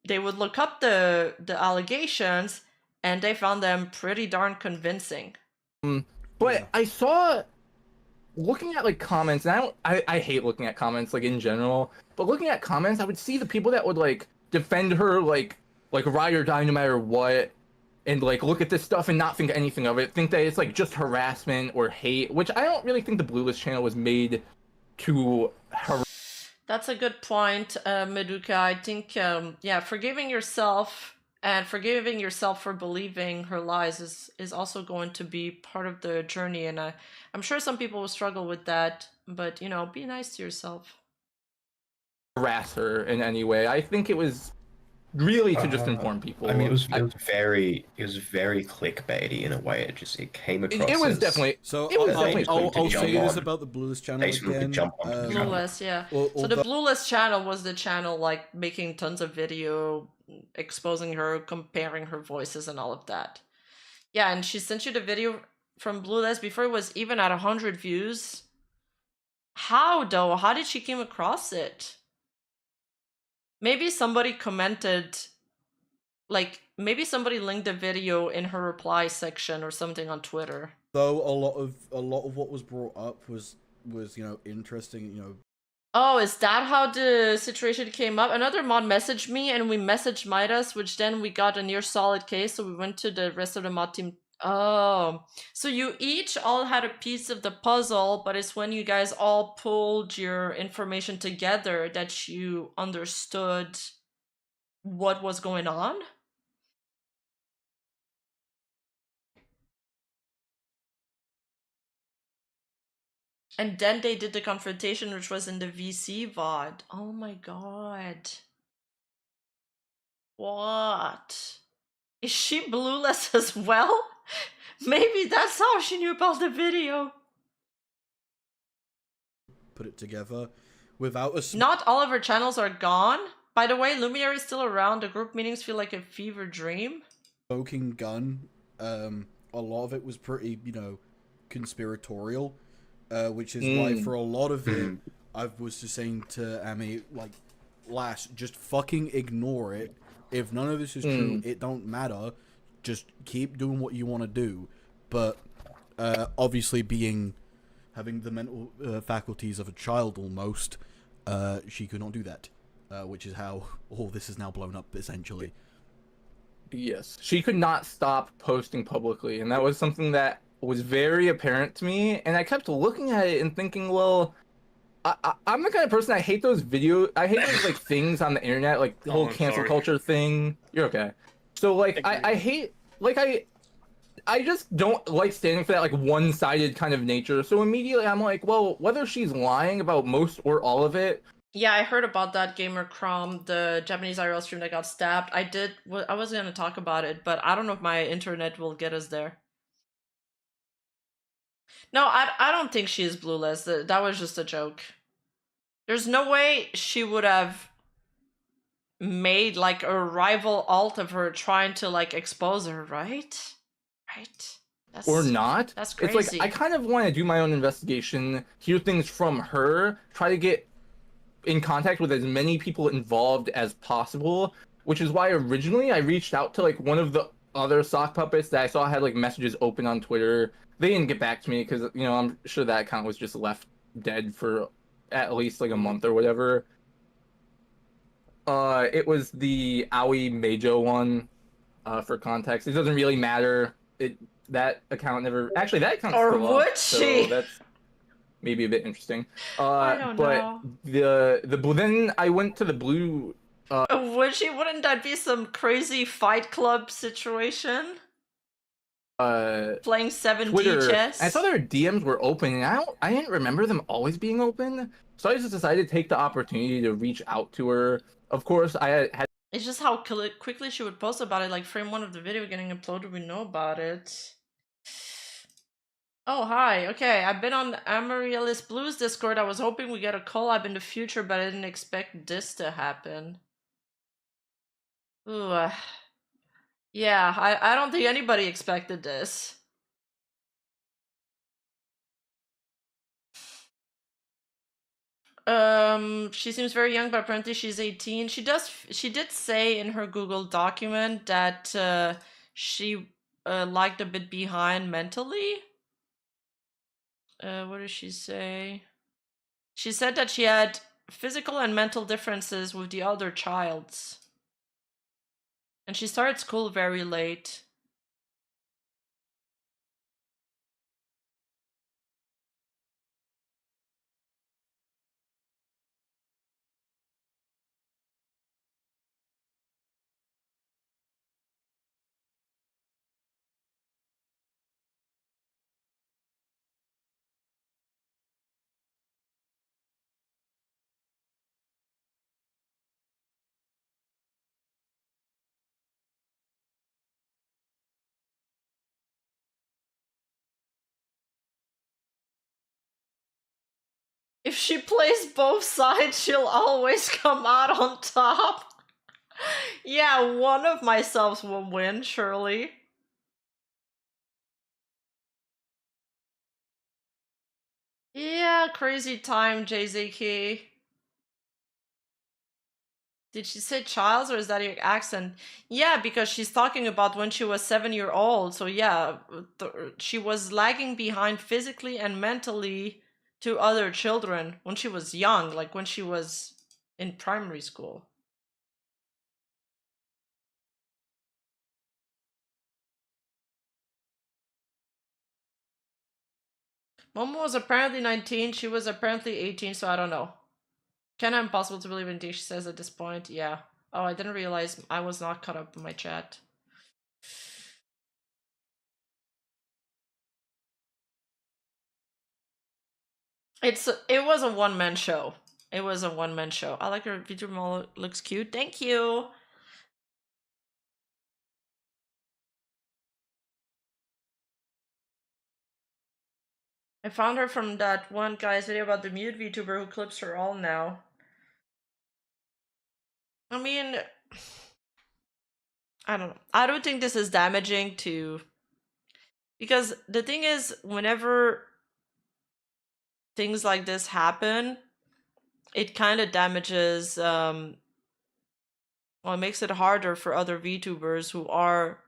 they would look up the allegations, and they found them pretty darn convincing. But Yeah. I saw, looking at like comments, and I hate looking at comments like in general, but looking at comments, I would see the people that would like defend her like ride or die no matter what, and like look at this stuff and not think anything of it, think that it's like just harassment or hate, which I don't really think the Bluelist channel was made to harass. That's a good point, Meduka. I think, yeah, forgiving yourself and forgiving yourself for believing her lies is also going to be part of the journey. And I'm sure some people will struggle with that, but, you know, be nice to yourself. Harass her in any way. I think it was really to just inform people. I mean, it was very clickbaity in a way. It came across It was as definitely So it was they definitely just wanted to I'll jump say this on. about the Blueless channel They just wanted to again. jump on the track. Blueless, yeah. So the although- Blueless channel was the channel like making tons of video exposing her, comparing her voices and all of that. Yeah, and she sent you the video from Blueless before it was even at 100 views. How though? How did she came across it? Maybe somebody commented, like maybe somebody linked the video in her reply section or something on Twitter. Though a lot of what was brought up was interesting. Oh, is that how the situation came up? Another mod messaged me and we messaged Midas, which then we got a near solid case, so we went to the rest of the mod team. Oh, so you each all had a piece of the puzzle, but it's when you guys all pulled your information together that you understood what was going on? And then they did the confrontation, which was in the VC VOD. Oh my god. What? Is she blueless as well? Maybe that's how she knew about the video. Put it together without a Not all of her channels are gone. By the way, Lumiere is still around. The group meetings feel like a fever dream. smoking gun. A lot of it was pretty, conspiratorial, which is why for a lot of it, I was just saying to Amy, like, lass, just fucking ignore it. If none of this is true, it don't matter. Just keep doing what you want to do. But obviously, having the mental faculties of a child almost, she could not do that, which is how all this is now blown up essentially. Yes, she could not stop posting publicly, and that was something that was very apparent to me. And I kept looking at it and thinking, well, I'm the kind of person I hate those like things on the internet, like the whole cancel culture thing. You're okay. So like I hate like I just don't like standing for that like one-sided kind of nature. So immediately I'm like, well, whether she's lying about most or all of it. Yeah, I heard about that Gamer Crom, the Japanese IRL stream that got stabbed. I was gonna talk about it, but I don't know if my internet will get us there. No, I don't think she is blueless. That was just a joke. There's no way she would have made like a rival alt of her trying to like expose her, right? Right? Or not. That's crazy. It's like I kind of want to do my own investigation, hear things from her, try to get in contact with as many people involved as possible, which is why originally I reached out to like one of the other sock puppets that I saw had like messages open on Twitter. They didn't get back to me because I'm sure that account was just left dead for at least like a month or whatever. It was the Aoi Meijo one. For context, it doesn't really matter. That account never actually that account or still would up, she? so that's maybe a bit interesting. I don't know. The then I went to the blue. Would she? Wouldn't that be some crazy Fight Club situation? Playing 7D Twitter. chess. I saw their DMs were open, and I didn't remember them always being open. So I just decided to take the opportunity to reach out to her. Of course, I had. It's just how quickly she would post about it. Like frame 1 of the video getting uploaded, we know about it. Oh, hi. Okay, I've been on the Amaryllis Blues Discord. I was hoping we get a collab in the future, but I didn't expect this to happen. Ooh. Yeah, I don't think anybody expected this. She seems very young, but apparently she's 18. She did say in her Google document that she lagged a bit behind mentally. What did she say? She said that she had physical and mental differences with the other childs. And she started school very late. If she plays both sides, she'll always come out on top. Yeah, one of myself will win, surely. Yeah, crazy time, JZK. Did she say Childs or is that your accent? Yeah, because she's talking about when she was 7 years old. So yeah, she was lagging behind physically and mentally to other children when she was young, like when she was in primary school. Momo was apparently 19, she was apparently 18, so I don't know. Kinda impossible to believe anything she says at this point, yeah. Oh, I didn't realize I was not caught up in my chat. It was a one-man show. It was a one-man show. I like her VTuber model, looks cute. Thank you. I found her from that one guy's video about the mute VTuber who clips her all now. I mean, I don't know. I don't think this is damaging to... Because the thing is, whenever things like this happen, it kind of damages... well, it makes it harder for other VTubers who are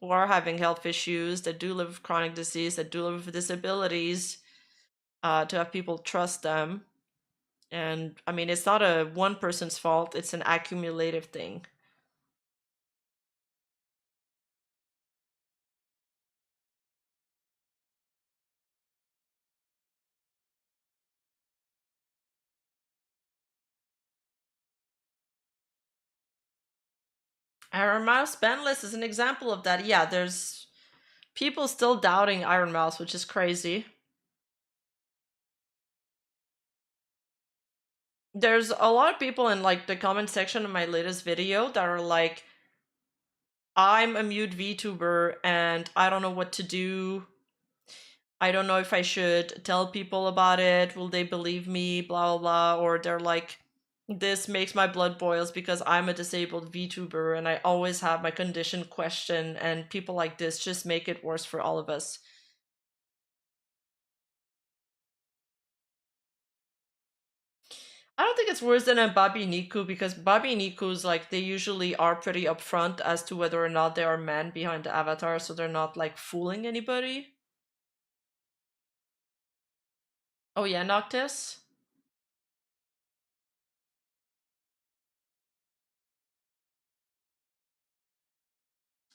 having health issues, that do live with chronic disease, that do live with disabilities, to have people trust them. And I mean, it's not a one person's fault, it's an accumulative thing. Iron Mouse banlist is an example of that. Yeah, there's people still doubting Iron Mouse, which is crazy. There's a lot of people in like the comment section of my latest video that are like, I'm a mute VTuber and I don't know what to do. I don't know if I should tell people about it. Will they believe me? Blah, blah, blah. Or they're like, this makes my blood boils because I'm a disabled VTuber and I always have my condition questioned, and people like this just make it worse for all of us. I don't think it's worse than a Babi Niku, because Babi Niku's like, they usually are pretty upfront as to whether or not they are men behind the avatar, so they're not like fooling anybody. Oh yeah, Noctis?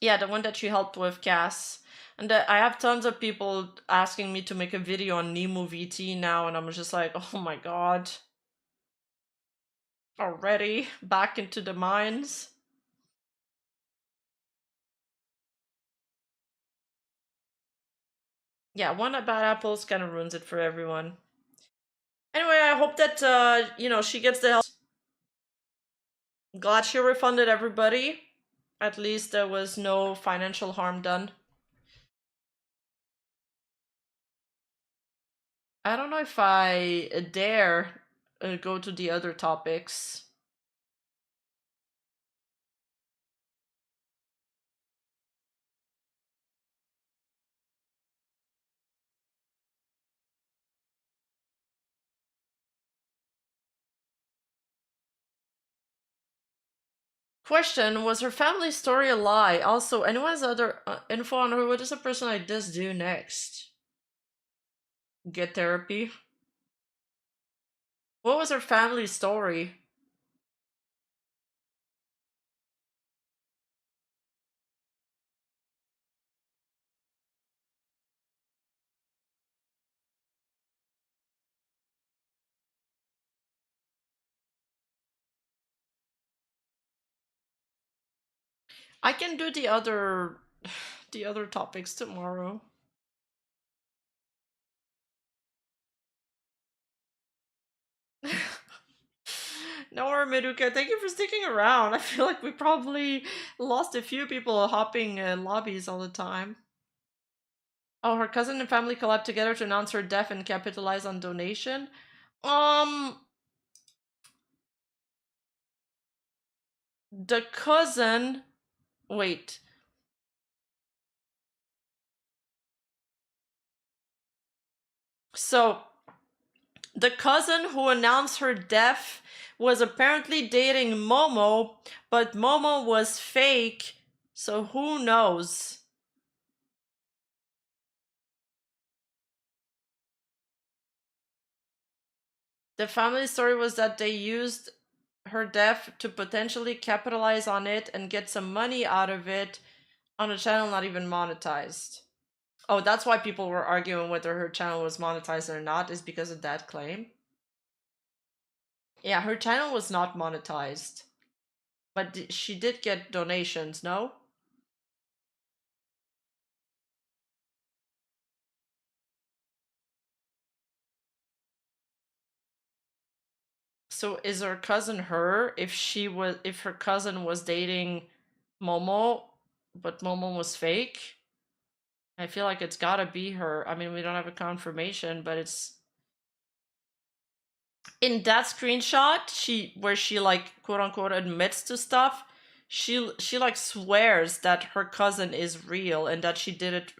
Yeah, the one that you helped with, Cass. And I have tons of people asking me to make a video on Nemu VT now, and I'm just like, oh my god. Already? Back into the mines? Yeah, one bad apples kind of ruins it for everyone. Anyway, I hope that, you know, she gets the help. Glad she refunded everybody. At least there was no financial harm done. I don't know if I dare go to the other topics. Question, was her family story a lie? Also, anyone has other info on her? What does a person like this do next? Get therapy? What was her family story? I can do the other topics tomorrow. No worry, Meduka. Thank you for sticking around. I feel like we probably lost a few people hopping lobbies all the time. Oh, her cousin and family collabed together to announce her death and capitalize on donation. The cousin. Wait. So, the cousin who announced her death was apparently dating Momo, but Momo was fake, so who knows? The family story was that they used her death to potentially capitalize on it and get some money out of it on a channel not even monetized. Oh, that's why people were arguing whether her channel was monetized or not, is because of that claim. Yeah, her channel was not monetized. But she did get donations, no? So is her cousin her if her cousin was dating Momo, but Momo was fake? I feel like it's gotta be her. I mean, we don't have a confirmation, but it's in that screenshot, where she like quote unquote admits to stuff, she like swears that her cousin is real and that she did it.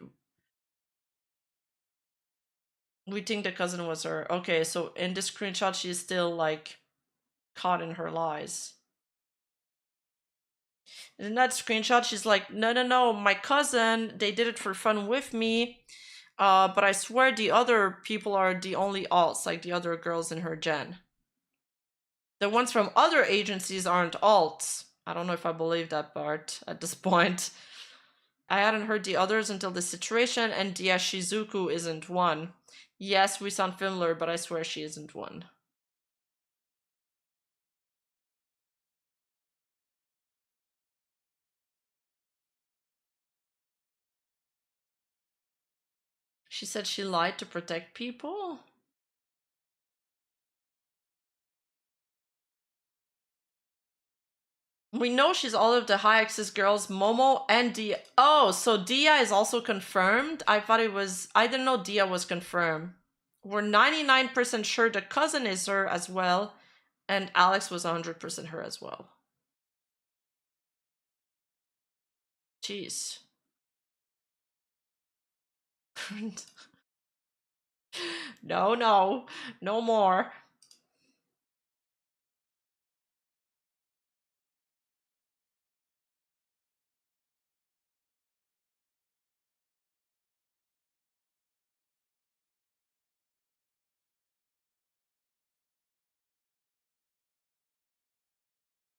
We think the cousin was her. Okay, so in this screenshot, she's still like caught in her lies. In that screenshot, she's like, no, my cousin, they did it for fun with me. But I swear the other people are the only alts, like the other girls in her gen. The ones from other agencies aren't alts. I don't know if I believe that part at this point. I hadn't heard the others until this situation, and yes, Shizuku isn't one. Yes, we sound familiar, but I swear she isn't one. She said she lied to protect people? We know she's all of the high access girls, Momo and Dia. Oh, so Dia is also confirmed? I didn't know Dia was confirmed. We're 99% sure the cousin is her as well, and Alex was 100% her as well. Jeez. No more.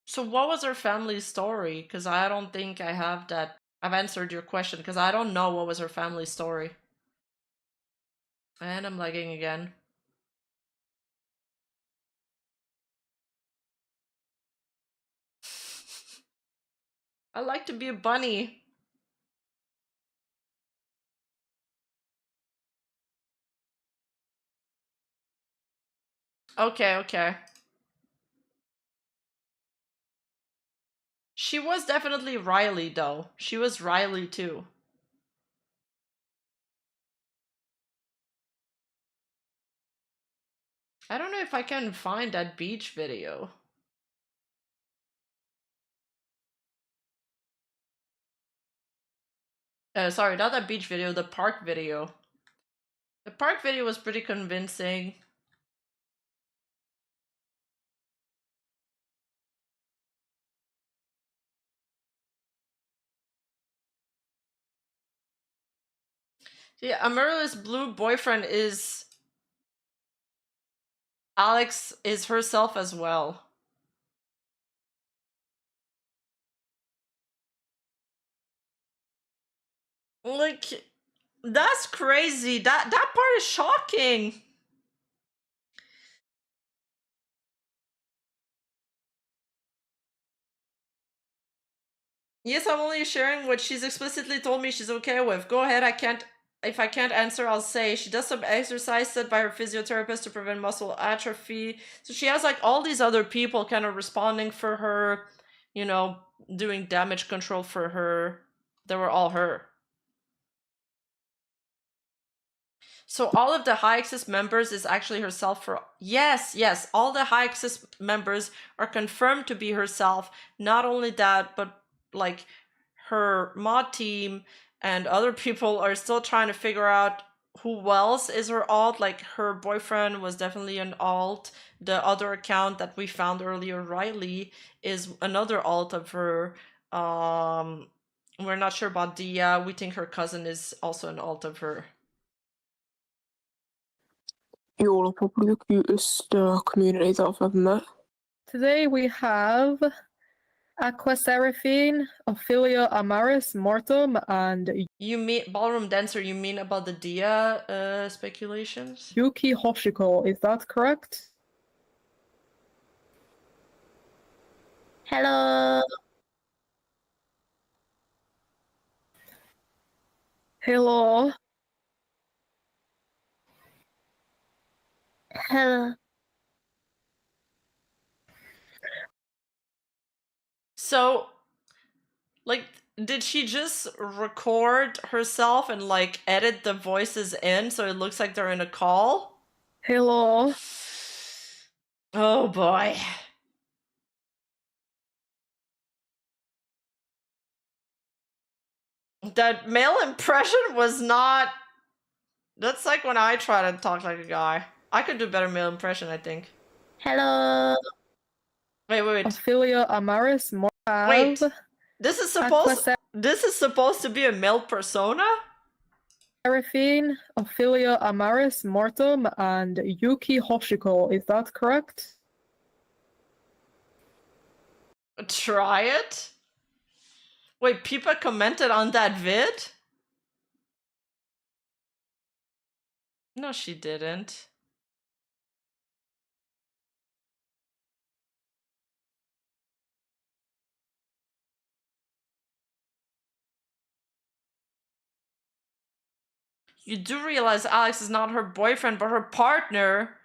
So what was her family story? Because I don't think I have that. I've answered your question because I don't know what was her family story. And I'm lagging again. I like to be a bunny. Okay. She was definitely Riley, though. She was Riley, too. I don't know if I can find that beach video. Sorry, not that beach video, the park video. The park video was pretty convincing. Yeah, Amarilla's blue boyfriend is... Alex is herself as well. Like, that's crazy. That part is shocking. Yes, I'm only sharing what she's explicitly told me she's okay with. Go ahead, if I can't answer, I'll say she does some exercise set by her physiotherapist to prevent muscle atrophy. So she has like all these other people kind of responding for her, you know, doing damage control for her. They were all her. So all of the high access members is actually herself for yes, all the high access members are confirmed to be herself. Not only that, but like her mod team and other people are still trying to figure out who else is her alt. Like her boyfriend was definitely an alt. The other account that we found earlier, Riley, is another alt of her. We're not sure about Dia. We think her cousin is also an alt of her. You'll probably the cutest communities that I've ever met. Today we have Aquaseraphine, Ophelia Amaris Mortem, and You mean ballroom dancer? You mean about the Dia speculations? Yuki Hoshiko. Is that correct? Hello. Hello. Hello. So, like, did she just record herself and like edit the voices in so it looks like they're in a call? Hello. Oh boy. That male impression was not. That's like when I try to talk like a guy. I could do better male impression, I think. Hello. Wait. Ophelia Amaris Mortem. Wait. This is supposed to be a male persona? Aquaseraphine, Ophelia Amaris Mortem, and Yuki Hoshiko. Is that correct? Try it? Wait, people commented on that vid? No, she didn't. You do realize Alex is not her boyfriend, but her partner.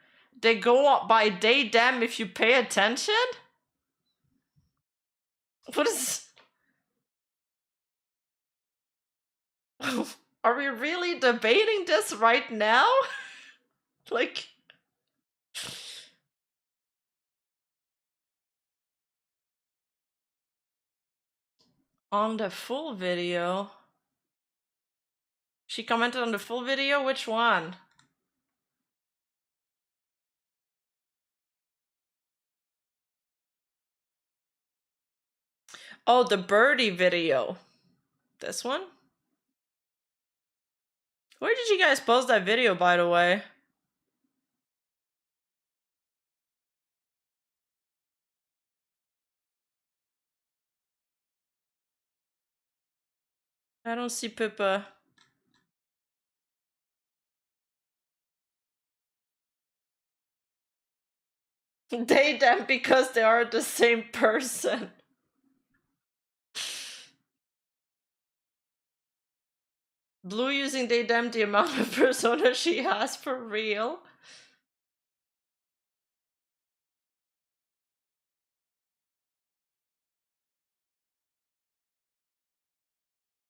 They go up by they, them if you pay attention? What is... Are we really debating this right now? Like... On the full video? She commented on the full video? Which one? Oh, the birdie video. This one? Where did you guys post that video, by the way? I don't see Pippa. They, them, because they are the same person. Blue using they, them, the amount of persona she has for real.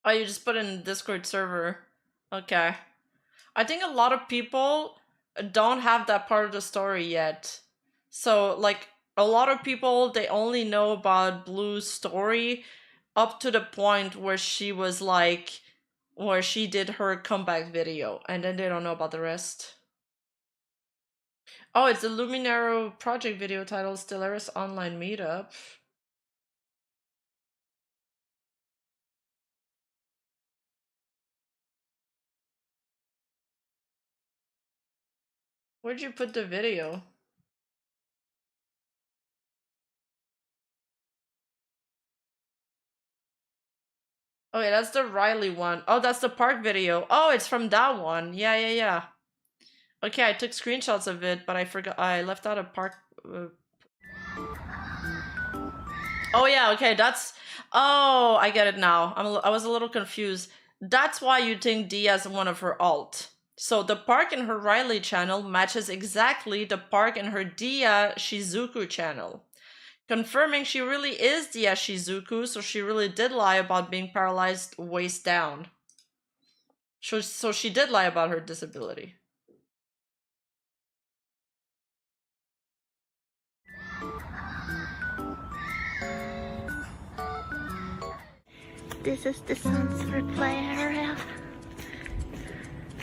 Oh, you just put it in the Discord server. Okay. I think a lot of people don't have that part of the story yet. So, like, a lot of people, they only know about Blue's story up to the point where she was like, where she did her comeback video, and then they don't know about the rest. Oh, it's the Luminaro project video titled Stellaris Online Meetup. Where'd you put the video? Oh yeah, that's the Riley one. Oh, that's the park video. Oh, it's from that one. Yeah. Okay, I took screenshots of it, but I forgot. I left out a park. Oh yeah, okay, that's... Oh, I get it now. I was a little confused. That's why you think Dia is one of her alt. So the park in her Riley channel matches exactly the park in her Dia Shizuku channel, confirming she really is Dia Shizuku, so she really did lie about being paralyzed waist down. So she did lie about her disability. This is the censored play area.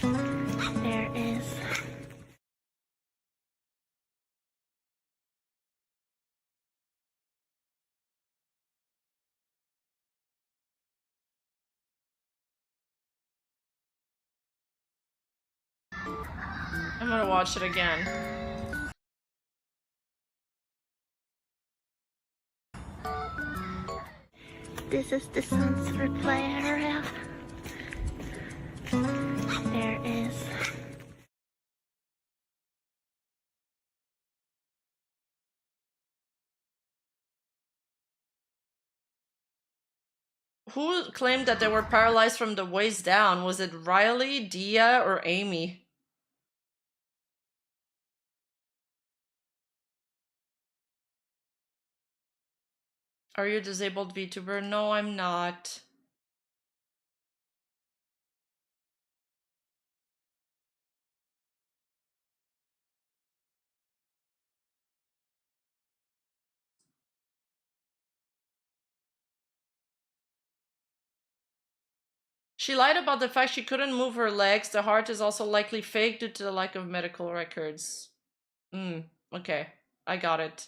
There is. I'm gonna watch it again. This is the censored play area. There is. Who claimed that they were paralyzed from the waist down? Was it Riley, Dia, or Amy? Are you a disabled VTuber? No, I'm not. She lied about the fact she couldn't move her legs. The heart is also likely fake due to the lack of medical records. Okay. I got it.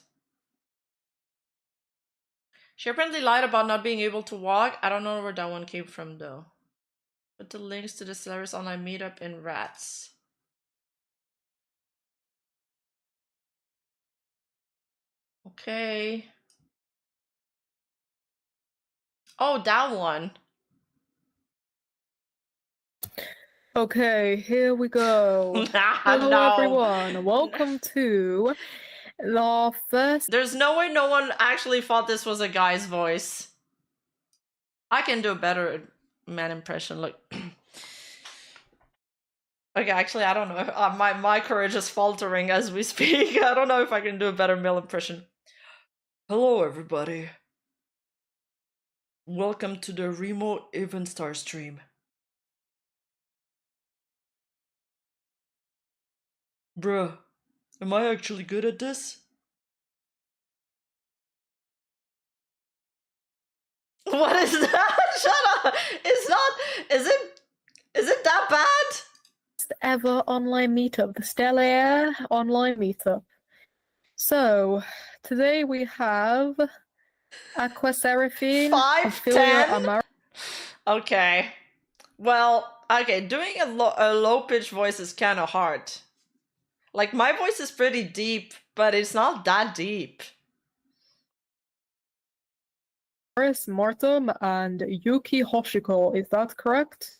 She apparently lied about not being able to walk. I don't know where that one came from though. Put the links to the Celeris online meetup in Rats. Okay. Oh, that one. Okay, here we go. Hello, No. everyone. Welcome to the first. There's no way no one actually thought this was a guy's voice. I can do a better man impression. Look. Okay, actually, I don't know. My courage is faltering as we speak. I don't know if I can do a better male impression. Hello, everybody. Welcome to the remote Even Star stream. Bruh, am I actually good at this? What is that? Shut up! It's not. Is it that bad? Ever online meetup, the Stellar online meetup. So, today we have Aqua Seraphine, Ophelia 5'10"? Amara. Okay. Well, okay, doing a low pitch voice is kind of hard. Like, my voice is pretty deep, but it's not that deep. Paris Mortem and Yuki Hoshiko, is that correct?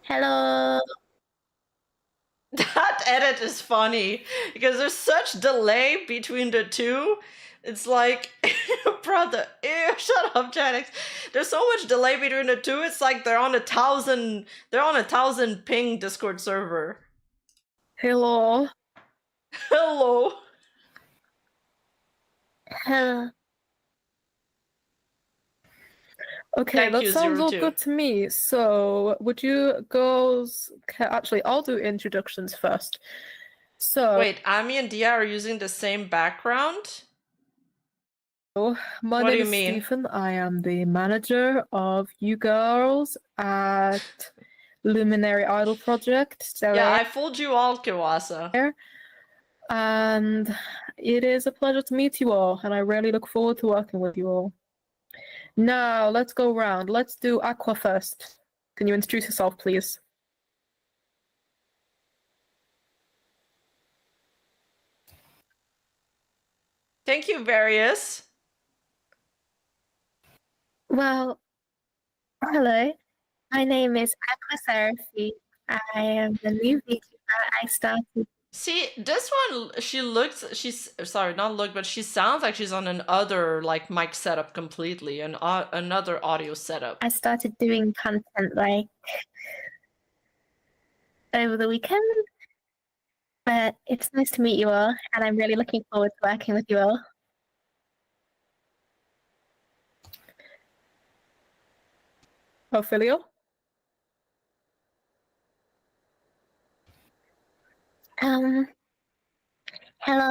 Hello. That edit is funny because there's such delay between the two. It's like, brother, ew, shut up, Janix. There's so much delay between the two. It's like they're on a 1,000 ping Discord server. Hello. Hello. Hello. Okay, Thank that you, sounds all 02. good to me. So, would you girls... Actually, I'll do introductions first. So, Wait, Ami and Dia are using the same background? my What name do you is mean? Stephen. I am the manager of you girls at Luminary Idol Project. Yeah, I fooled you all, Kiwasa. And it is a pleasure to meet you all, and I really look forward to working with you all. Now, let's go round. Let's do Aqua first. Can you introduce yourself, please? Thank you, Various. Well, hello. My name is Aqua Seraphine. I am the new VTuber. I started. See, this one, she's, sorry, not look, but she sounds like she's on another, like, mic setup completely, another audio setup. I started doing content like over the weekend. But it's nice to meet you all, and I'm really looking forward to working with you all. Ophelia? Hello,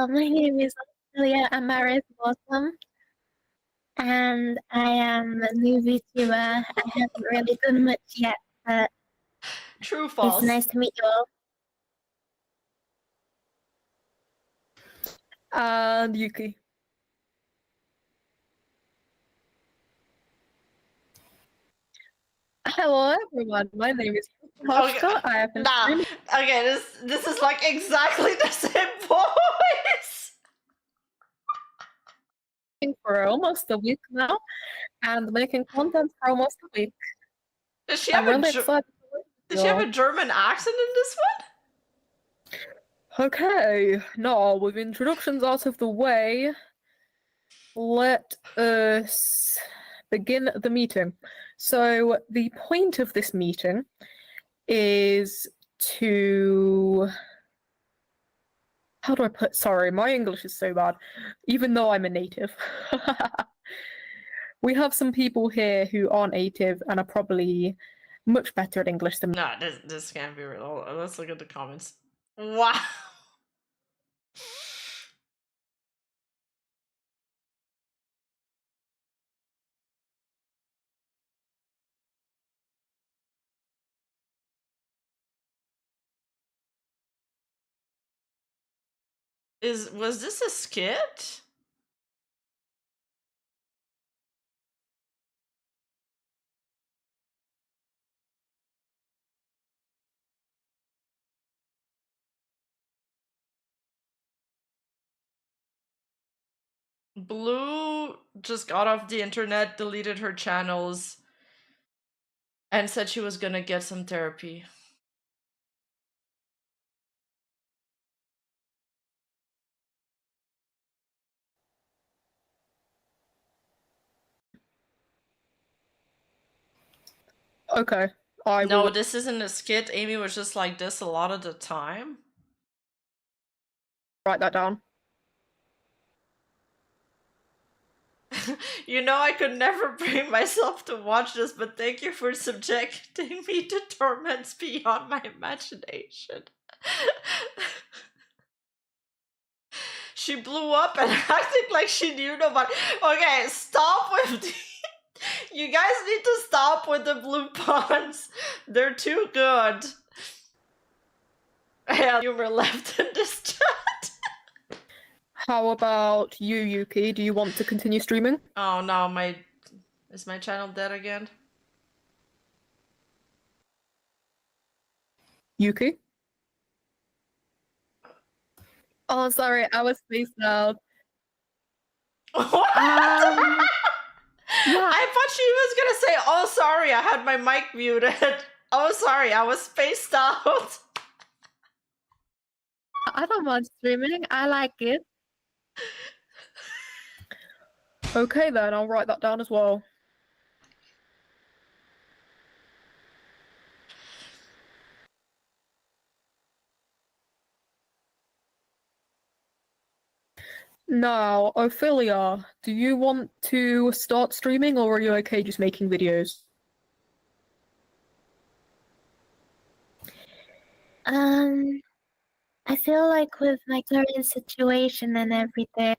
my name is Julia, I'm Maris Blossom, and I am a new VTuber. I haven't really done much yet, but True, it's false. nice to meet you all. And Yuki. Hello everyone, my name is Hashka. I have been Nah. streaming Okay, this is like exactly the same voice. for almost a week now and making content for almost a week. Does she I'm have really a excited to work with Did she have y'all. a German accent in this one? Okay, now with introductions out of the way, let us begin the meeting. So the point of this meeting is to... How do I put... Sorry, my English is so bad, even though I'm a native. We have some people here who aren't native and are probably much better at English than me. No, this can't be real. Let's look at the comments. Wow. Was this a skit? Blue just got off the internet, deleted her channels, and said she was gonna get some therapy. Okay, I No, will this isn't a skit. Amy was just like this a lot of the time. write that down. You know, I could never bring myself to watch this, but thank you for subjecting me to torments beyond my imagination. She blew up and acting like she knew nobody. Okay, stop with the... You guys need to stop with the blue puns. They're too good. Yeah, humor left in this chat. How about you, Yuki? Do you want to continue streaming? Oh no, is my channel dead again? Yuki? Oh, sorry, I was spaced out. What? Yeah. I thought she was gonna say, oh sorry, I had my mic muted. Oh sorry, I was spaced out. I don't mind streaming. I like it. Okay then, I'll write that down as well. Now, Ophelia, do you want to start streaming or are you okay just making videos? I feel like with my current situation and everything,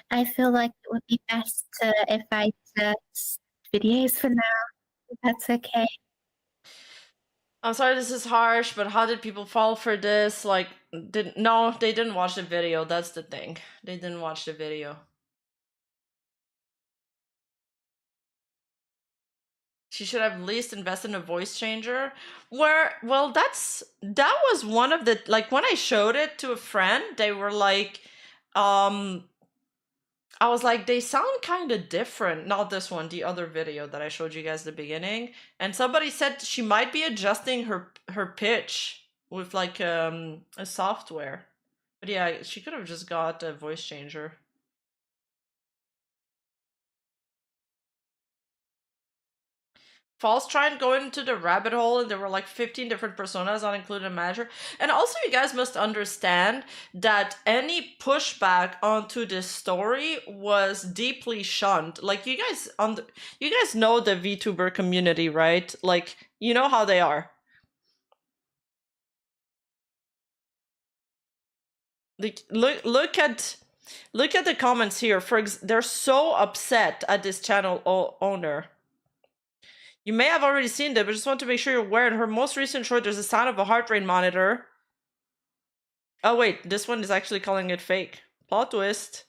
I feel like it would be best if I just videos for now. If that's okay. I'm sorry this is harsh, but how did people fall for this? Like, no, they didn't watch the video, that's the thing. They didn't watch the video. She should have at least invested in a voice changer. Well, that was one of the, like, when I showed it to a friend, they were like, I was like, they sound kind of different. Not this one, the other video that I showed you guys at the beginning. And somebody said she might be adjusting her pitch with like a software. But yeah, she could have just got a voice changer. False tried going into the rabbit hole and there were like 15 different personas, not including a manager. And also you guys must understand that any pushback onto this story was deeply shunned. Like you guys know the VTuber community, right? Like, you know how they are. Like, look at Look at the comments here. They're so upset at this channel owner. You may have already seen them, but just want to make sure you're aware. In her most recent short, there's a sound of a heart rate monitor. Oh wait, this one is actually calling it fake. Plot twist.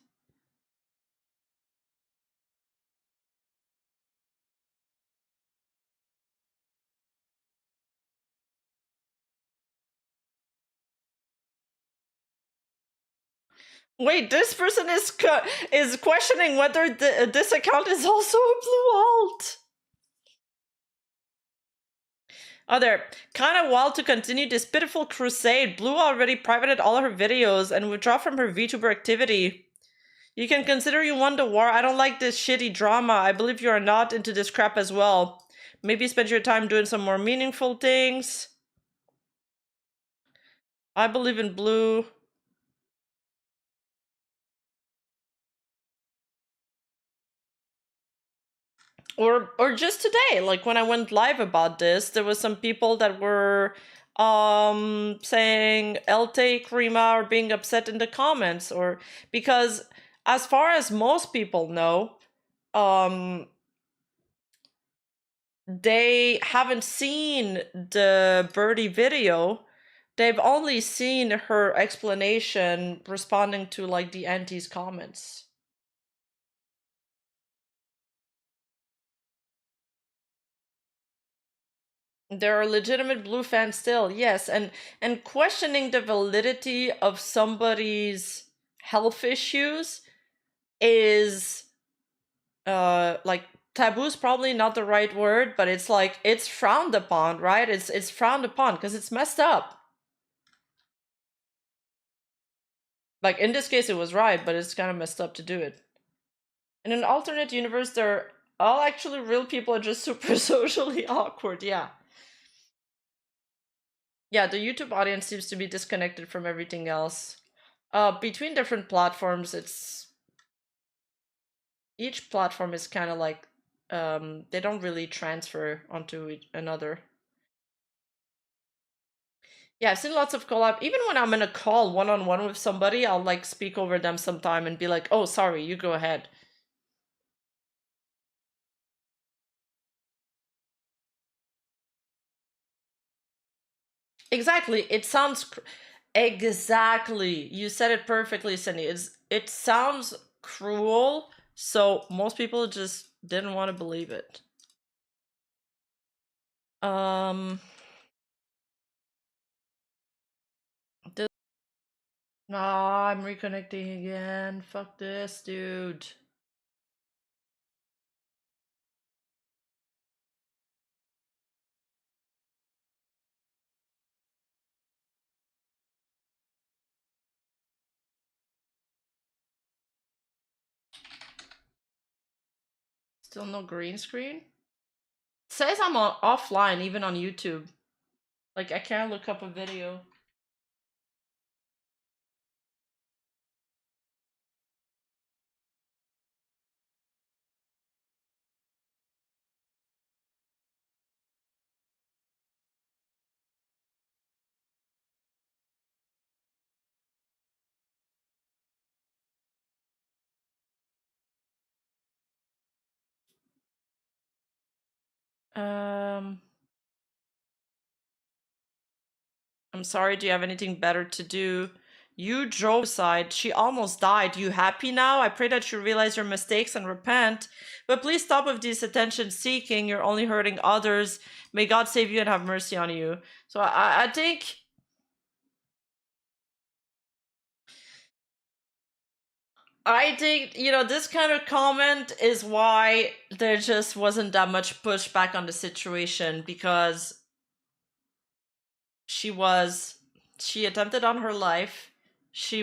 Wait, this person is questioning whether this account is also a blue alt. Oh, there. Kind of wild to continue this pitiful crusade. Blue already privated all her videos and withdraw from her VTuber activity. You can consider you won the war. I don't like this shitty drama. I believe you are not into this crap as well. Maybe spend your time doing some more meaningful things. I believe in Blue. Or just today, like when I went live about this, there was some people that were saying Elte Krima or being upset in the comments, or because as far as most people know, they haven't seen the Birdie video. They've only seen her explanation responding to like the auntie's comments. There are legitimate Blue fans still, yes, and questioning the validity of somebody's health issues is like taboo's probably not the right word, but it's like it's frowned upon, right? It's frowned upon because it's messed up. Like in this case it was right, but it's kind of messed up to do it. In an alternate universe, they're all actually real people are just super socially awkward, yeah. Yeah, the YouTube audience seems to be disconnected from everything else. Between different platforms, each platform is kind of like they don't really transfer onto another. Yeah, I've seen lots of collab. Even when I'm in a call one-on-one with somebody, I'll like speak over them sometime and be like, "Oh, sorry, you go ahead." Exactly. It sounds exactly. You said it perfectly, Cindy. It sounds cruel, so most people just didn't want to believe it. Nah, I'm reconnecting again. Fuck this, dude. Still no green screen? It says I'm offline, even on YouTube. Like, I can't look up a video. I'm sorry, do you have anything better to do? You drove aside. She almost died. You happy now? I pray that you realize your mistakes and repent. But please stop with this attention seeking. You're only hurting others. May God save you and have mercy on you. So I think... you know, this kind of comment is why there just wasn't that much pushback on the situation, because she attempted on her life. She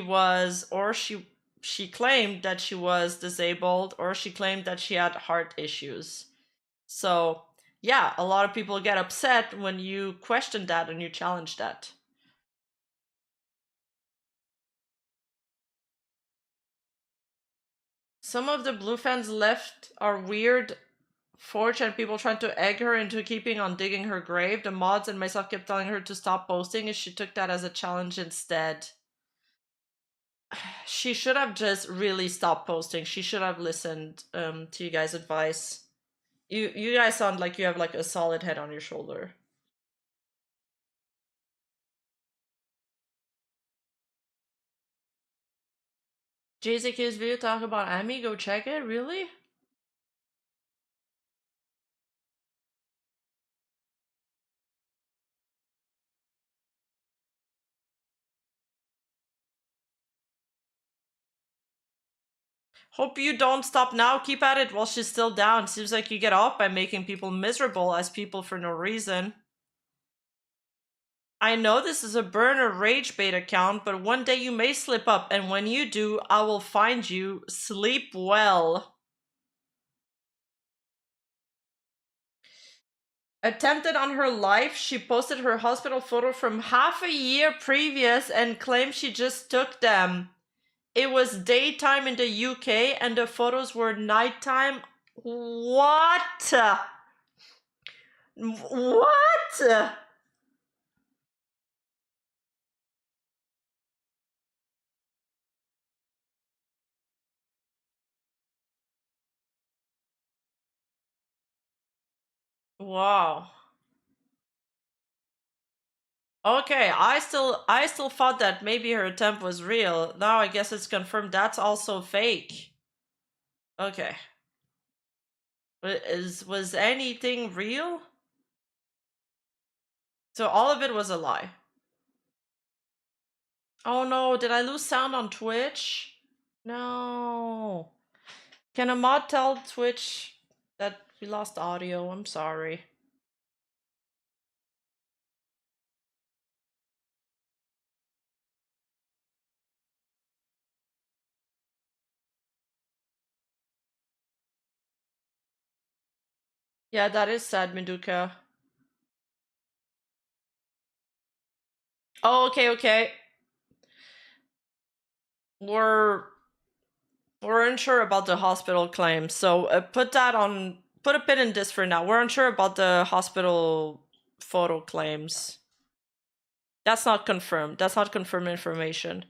claimed that she was disabled, or she claimed that she had heart issues. So, yeah, a lot of people get upset when you question that and you challenge that. Some of the Blue fans left are weird. 4chan people trying to egg her into keeping on digging her grave. The mods and myself kept telling her to stop posting, and she took that as a challenge instead. she should have just really stopped posting. She should have listened to you guys' advice. You guys sound like you have like a solid head on your shoulder. JZK's video talk about Amy, go check it, really? Hope you don't stop now. Keep at it while she's still down. Seems like you get off by making people miserable as people for no reason. I know this is a burner rage bait account, but one day you may slip up, and when you do, I will find you. Sleep well. Attempted on her life, she posted her hospital photo from half a year previous and claimed she just took them. It was daytime in the UK and the photos were nighttime. What? What? Wow. Okay, I still thought that maybe her attempt was real. Now I guess it's confirmed that's also fake. Okay. Was anything real? So all of it was a lie. Oh no, did I lose sound on Twitch? No. Can a mod tell Twitch that we lost audio? I'm sorry. Yeah, that is sad, Meduka. Oh, okay. We're unsure about the hospital claim, so put a pin in this for now. We're unsure about the hospital photo claims. That's not confirmed. That's not confirmed information.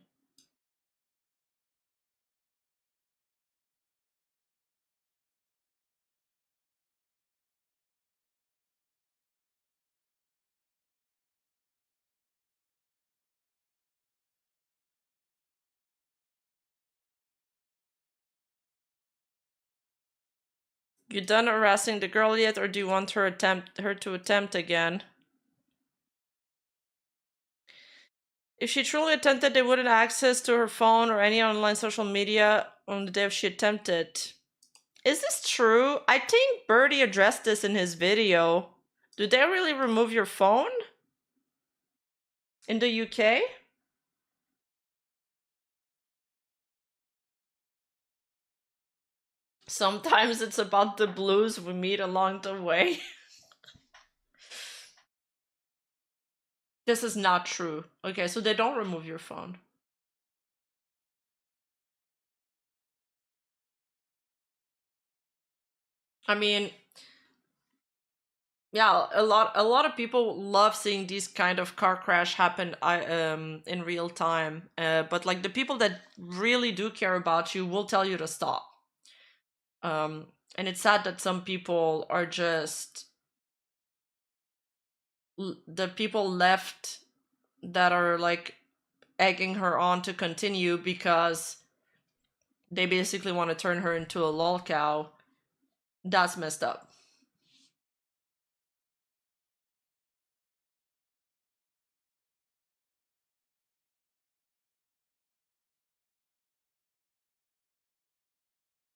You done harassing the girl yet, or do you want her to attempt again? If she truly attempted, they wouldn't have access to her phone or any online social media on the day she attempted. Is this true? I think Birdie addressed this in his video. Do they really remove your phone? In the UK? Sometimes it's about the blues we meet along the way. This is not true. Okay, so they don't remove your phone. I mean, yeah, a lot of people love seeing these kind of car crash happen in real time. But like the people that really do care about you will tell you to stop. And it's sad that some people are just the people left that are like egging her on to continue because they basically want to turn her into a lol cow. That's messed up.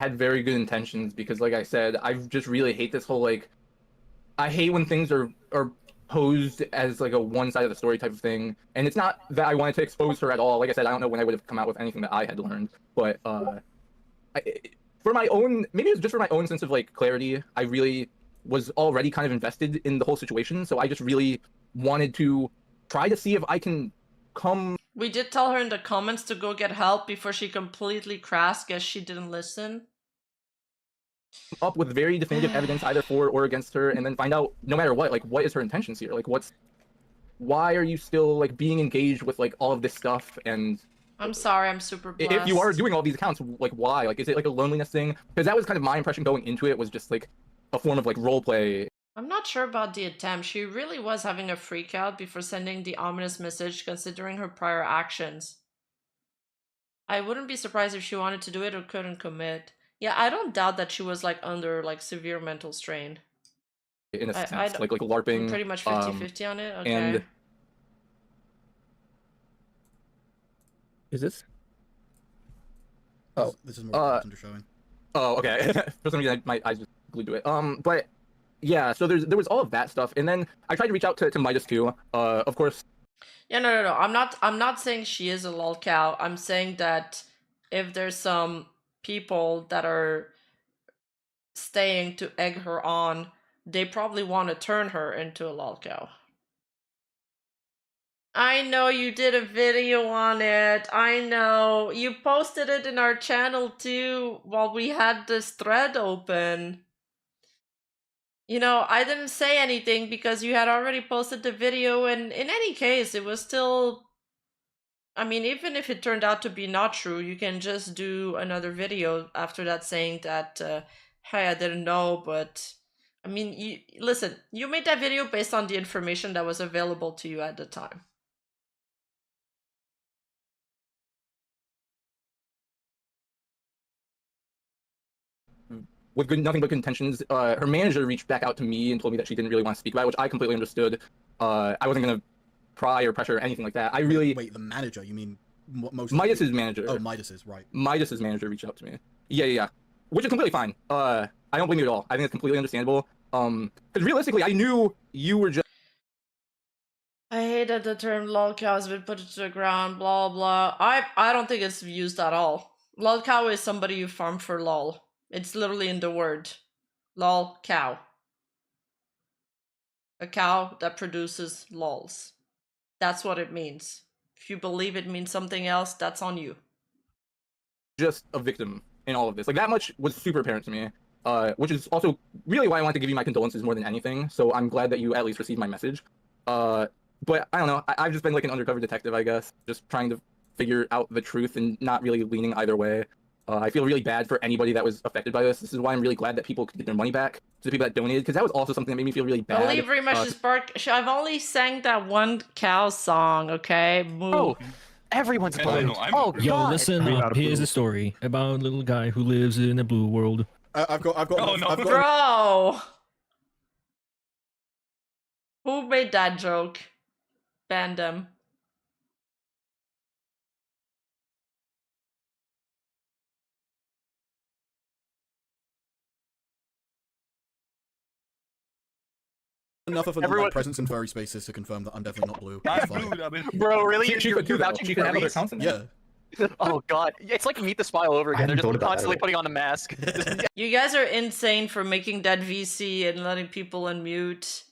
Had very good intentions because, like I said, I just really hate this whole like. I hate when things are posed as like a one side of the story type of thing, and it's not that I wanted to expose her at all. Like I said, I don't know when I would have come out with anything that I had learned, but for my own, maybe it was just for my own sense of like clarity, I really was already kind of invested in the whole situation, so I just really wanted to try to see if I can come. We did tell her in the comments to go get help before she completely crashed. Guess she didn't listen. Up with very definitive evidence either for or against her, and then find out no matter what, like what is her intentions here, like why are you still like being engaged with like all of this stuff, and I'm sorry, I'm super blessed. If you are doing all these accounts, like why? Like, is it like a loneliness thing? Because that was kind of my impression going into it, was just like a form of like role play. I'm not sure about the attempt. She really was having a freak out before sending the ominous message, considering her prior actions. I wouldn't be surprised if she wanted to do it or couldn't commit. Yeah, I don't doubt that she was like under like severe mental strain. In a I sense, like LARPing. I'm pretty much 50-50 on it. Okay. And is this? Oh, This is more under showing. Oh, okay. For some reason, my eyes just glued to it. But yeah, so there was all of that stuff, and then I tried to reach out to Midas too. Of course. Yeah, no. I'm not saying she is a lol cow. I'm saying that if there's some people that are staying to egg her on, they probably want to turn her into a lol cow. I know you did a video on it. I know. You posted it in our channel too while we had this thread open. You know, I didn't say anything because you had already posted the video, and in any case, it was still... I mean, even if it turned out to be not true, you can just do another video after that saying that, hey, I didn't know, but... I mean, listen, you made that video based on the information that was available to you at the time. With nothing but good intentions, her manager reached back out to me and told me that she didn't really want to speak about it, which I completely understood. I wasn't gonna pry or pressure or anything like that. I really... Wait, the manager? You mean most... Midas's manager. Oh, Midas's, right. Midas's manager reached out to me. Yeah. Which is completely fine. I don't blame you at all. I think it's completely understandable. Because realistically, I knew you were just... I hate that the term lol cow has been put to the ground, blah blah. I don't think it's used at all. Lol cow is somebody you farm for lol. It's literally in the word. Lol cow. A cow that produces lols. That's what it means. If you believe it means something else, that's on you. Just a victim in all of this. Like, that much was super apparent to me. Which is also really why I wanted to give you my condolences more than anything. So I'm glad that you at least received my message. But I don't know. I've just been like an undercover detective, I guess. Just trying to figure out the truth and not really leaning either way. I feel really bad for anybody that was affected by this. This is why I'm really glad that people could get their money back to the people that donated, because that was also something that made me feel really bad. Believe very much is bark. I've only sang that one cow song, okay? Moo. Oh, everyone's blue. Oh, Yo, God. listen up. Here's a story about a little guy who lives in a blue world. I've got. Bro! Who made that joke? Ban them. Enough of my presence in furry spaces to confirm that I'm definitely not blue. It's fine. Bro, really? She could do that. She could have other accounts in there. Yeah. Oh God, it's like Meet the Spy all over again. They're just constantly putting on a mask. You guys are insane for making that VC and letting people unmute.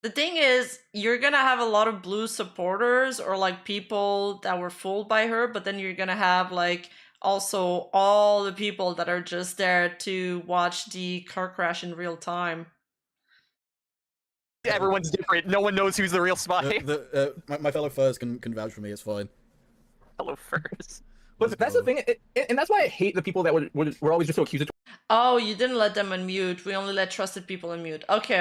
The thing is, you're gonna have a lot of blue supporters or like people that were fooled by her, but then you're gonna have like also all the people that are just there to watch the car crash in real time. Everyone's different. No one knows who's the real spy. My fellow furs can vouch for me. It's fine. Hello, first. But that's the thing, and that's why I hate the people that were always just so accusatory. Oh, you didn't let them unmute. We only let trusted people unmute. Okay.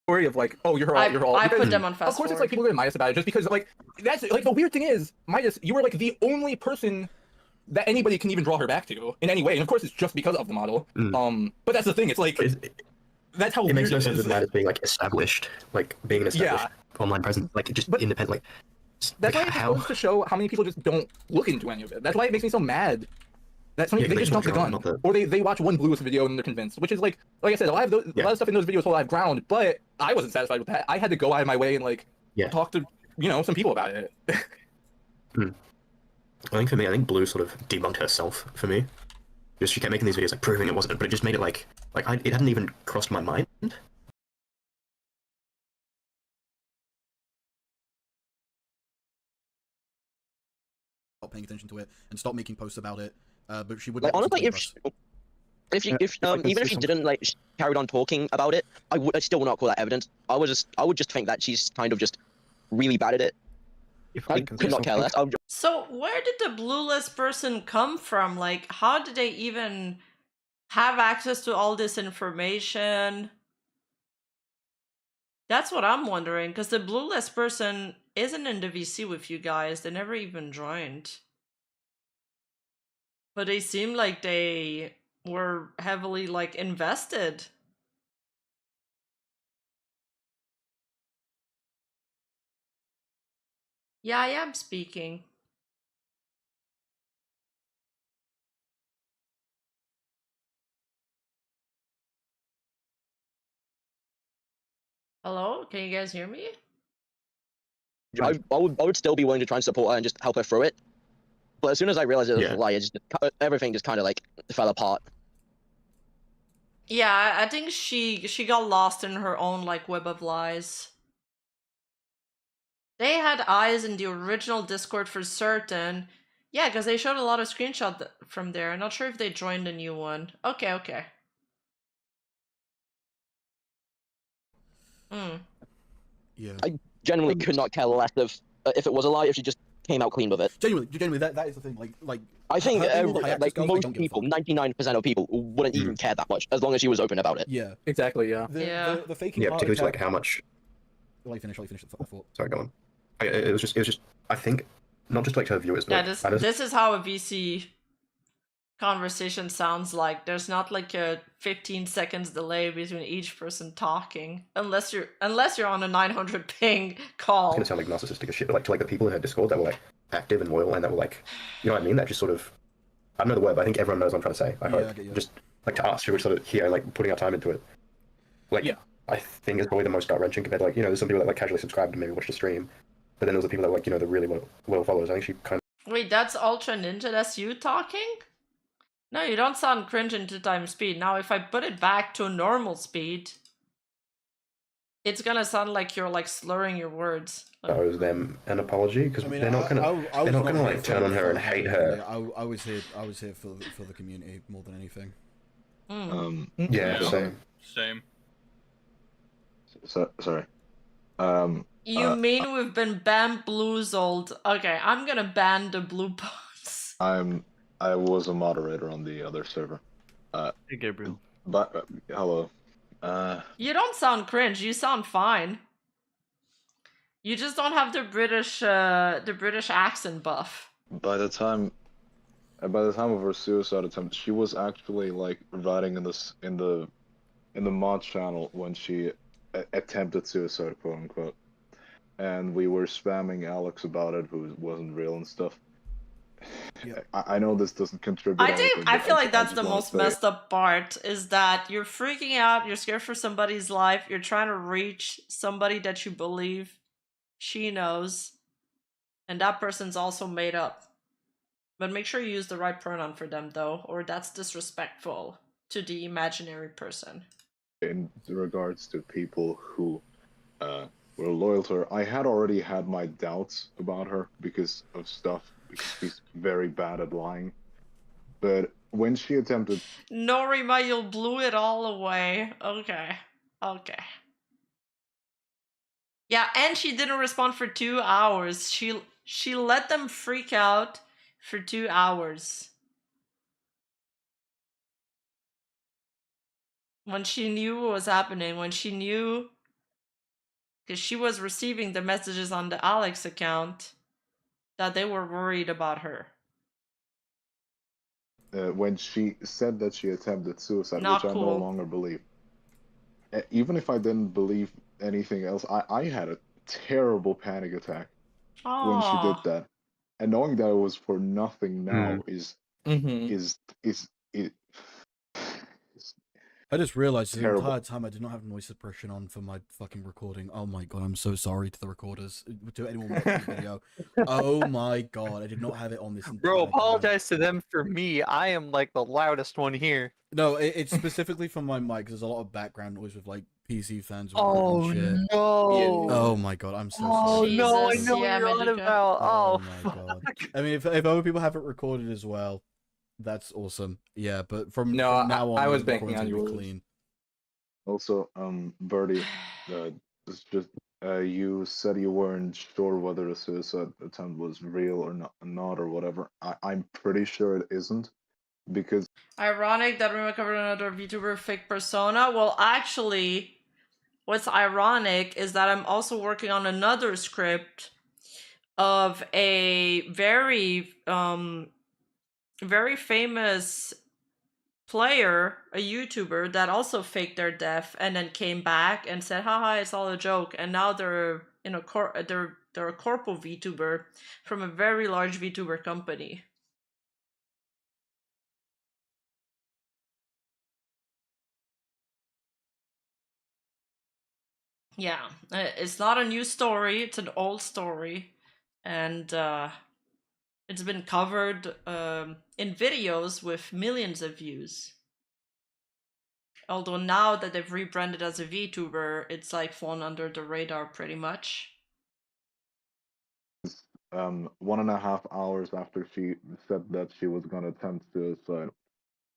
Of like, oh, you're all. I put them on fast Of course, forward. it's like people go to Midas about it just because like that's like the weird thing is Midas, you were like the only person that anybody can even draw her back to in any way, and of course it's just because of the model. But that's the thing. It's like that's how it makes no weird sense with Midas being like established, like being an established online presence, like just independent, like. That's why it just goes to show how many people just don't look into any of it. That's why it makes me so mad. That some they just jump the gun, or they watch one Bluest video and they're convinced. Which is like I said, a lot of stuff in those videos hold a lot of ground, but I wasn't satisfied with that. I had to go out of my way and like talk to some people about it. I think for me, I think Blue sort of debunked herself for me. Just she kept making these videos like proving it wasn't, but it just made it like it hadn't even crossed my mind. Stop paying attention to it and stop making posts about it. But she would like honestly, even if she didn't like carried on talking about it, I still would not call that evidence. I would just think that she's kind of just really bad at it. I could not care less. So where did the blue list person come from? Like, how did they even have access to all this information? That's what I'm wondering, because the blue list person isn't in the VC with you guys. They never even joined. But they seem like they were heavily, like, invested. Yeah, I am speaking. Hello? Can you guys hear me? I would still be willing to try and support her and just help her through it. But as soon as I realized it was a lie, everything just kind of like fell apart. Yeah, I think she got lost in her own like web of lies. They had eyes in the original Discord for certain. Yeah, because they showed a lot of screenshots from there. I'm not sure if they joined a new one. Okay, okay. Yeah. I genuinely could not care less if it was a lie, if she just came out clean with it. Genuinely, that is the thing. Like I think like most people, 99% of people, wouldn't even care that much as long as she was open about it. Yeah, exactly. Yeah. The faking. Yeah, particularly to, like how much. Like finish the thought. Sorry, go on. It was just. I think not just like her viewers, but yeah, this is how a VC conversation sounds like. There's not like a 15 seconds delay between each person talking, unless you're on a 900 ping call. It's gonna sound like narcissistic as shit, but like to like the people in her Discord that were like active and loyal and that were like, you know what I mean? That just sort of, I don't know the word, but I think everyone knows what I'm trying to say. I hope. Just like to us who were sort of here, like putting our time into it. Like, yeah. I think it's probably the most gut wrenching compared to like, you know, there's some people that like casually subscribe and maybe watch the stream, but then there's the people that like, you know, the really loyal followers. I think she kind of. Wait, that's Ultra Ninja. That's you talking? No, you don't sound cringe in 2x speed. Now, if I put it back to normal speed, it's gonna sound like you're like slurring your words. Owes them an apology because they're not gonna like turn on her and hate her. I was here for the community more than anything. Yeah, same. Sorry. You mean we've been bamboozled? Okay, I'm gonna ban the blue box. I was a moderator on the other server. Hey, Gabriel. But hello. You don't sound cringe. You sound fine. You just don't have the British accent buff. By the time of her suicide attempt, she was actually like writing in the mod channel when she attempted suicide, quote unquote, and we were spamming Alex about it, who wasn't real and stuff. Yeah. I know this doesn't contribute. I feel like that's the most messed up part, is that you're freaking out, you're scared for somebody's life, you're trying to reach somebody that you believe she knows, and that person's also made up. But make sure you use the right pronoun for them, though, or that's disrespectful to the imaginary person. In regards to people who were loyal to her, I had already had my doubts about her because of stuff. Because she's very bad at lying. But when she attempted... No, Rima, you blew it all away. Okay. Okay. Yeah, and she didn't respond for 2 hours. She let them freak out for 2 hours. When she knew what was happening, when she knew... Because she was receiving the messages on the Alex account that they were worried about her. When she said that she attempted suicide, Not which cool. I no longer believe. Even if I didn't believe anything else, I had a terrible panic attack when she did that. And knowing that it was for nothing now is I just realized the terrible. entire time I did not have noise suppression on for my fucking recording. Oh my god, I'm so sorry to the recorders, to anyone watching the video. Oh my god, I did not have it on this entire Bro, time. apologize to them for me. I am like the loudest one here. No, it's specifically from my mic, because there's a lot of background noise with like PC fans. Oh shit. no! Oh my god, I'm so Oh sorry. no, I know what you're on about. Oh my god. I mean, if other people have it recorded as well, that's awesome. Yeah, but from now on, I was the banking recording's on gonna be yours. clean. Also, Birdie, this is just you said you weren't sure whether the suicide attempt was real or not or whatever. I'm pretty sure it isn't, because ironic that we recovered another VTuber fake persona. Well, actually, what's ironic is that I'm also working on another script of a very very famous player, a YouTuber that also faked their death and then came back and said, haha, it's all a joke. And now they're in a they're a corpo VTuber from a very large VTuber company. Yeah, it's not a new story, it's an old story. And it's been covered in videos with millions of views. Although now that they've rebranded as a VTuber, it's like flown under the radar pretty much. 1.5 hours after she said that she was gonna attempt suicide,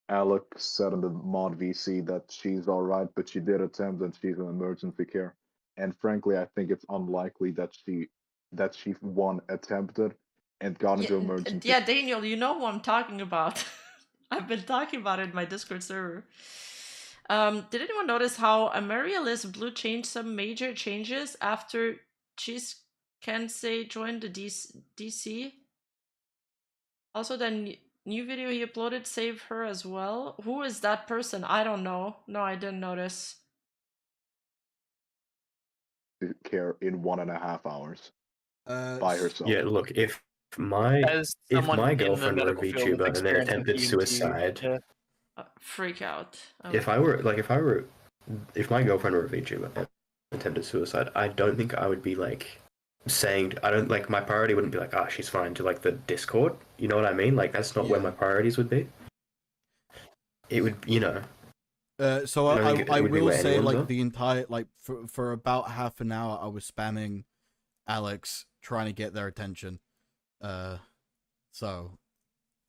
Alex said in the mod VC that she's alright, but she did attempt and she's in emergency care. And frankly, I think it's unlikely that she attempted and got into emergency. Yeah, Daniel, you know who I'm talking about. I've been talking about it in my Discord server. Did anyone notice how Amarialis Blue changed some major changes after Cheese Kensei joined the DC? Also, the new video he uploaded saved her as well. Who is that person? I don't know. No, I didn't notice. Care in 1.5 hours by herself. Yeah, look, if my girlfriend were a VTuber and then attempted suicide, freak out. if my girlfriend were a VTuber and attempted suicide, I don't think I would be like saying, my priority wouldn't be like, she's fine, to like the Discord. You know what I mean? Like, that's not where my priorities would be. It would, So I will say, like, the entire, like, for about half an hour, I was spamming Alex trying to get their attention. So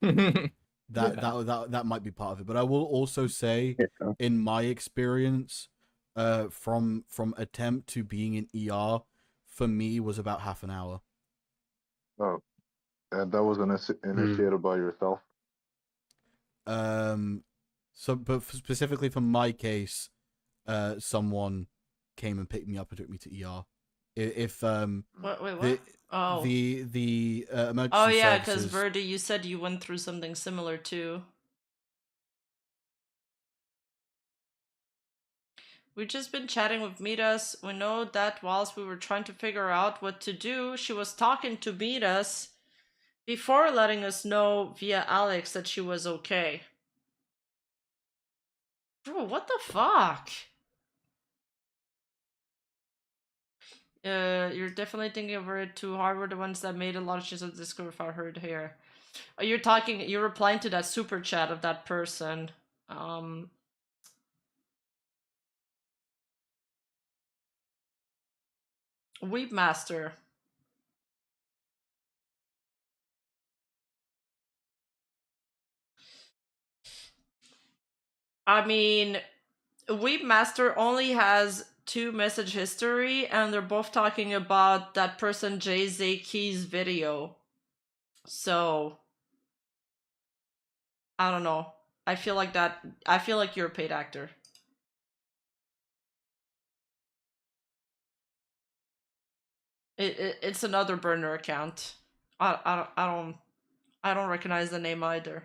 that might be part of it. But I will also say, in my experience, from attempt to being in ER, for me was about half an hour. Oh, and that was initiated by yourself. So, but specifically for my case, someone came and picked me up and took me to ER. If what? the emergency oh yeah, because services... Verdi, you said you went through something similar too. We've just been chatting with Midas. We know that whilst we were trying to figure out what to do, she was talking to Midas before letting us know via Alex that she was okay. Bro, what the fuck? You're definitely thinking of it too hard. We're the ones that made a lot of shit of Discord without her here. Oh, you're replying to that super chat of that person. Weepmaster. I mean, Weepmaster only has 2 message history, and they're both talking about that person JZ Key's video. So I don't know. I feel like you're a paid actor. It's another burner account. I don't recognize the name either.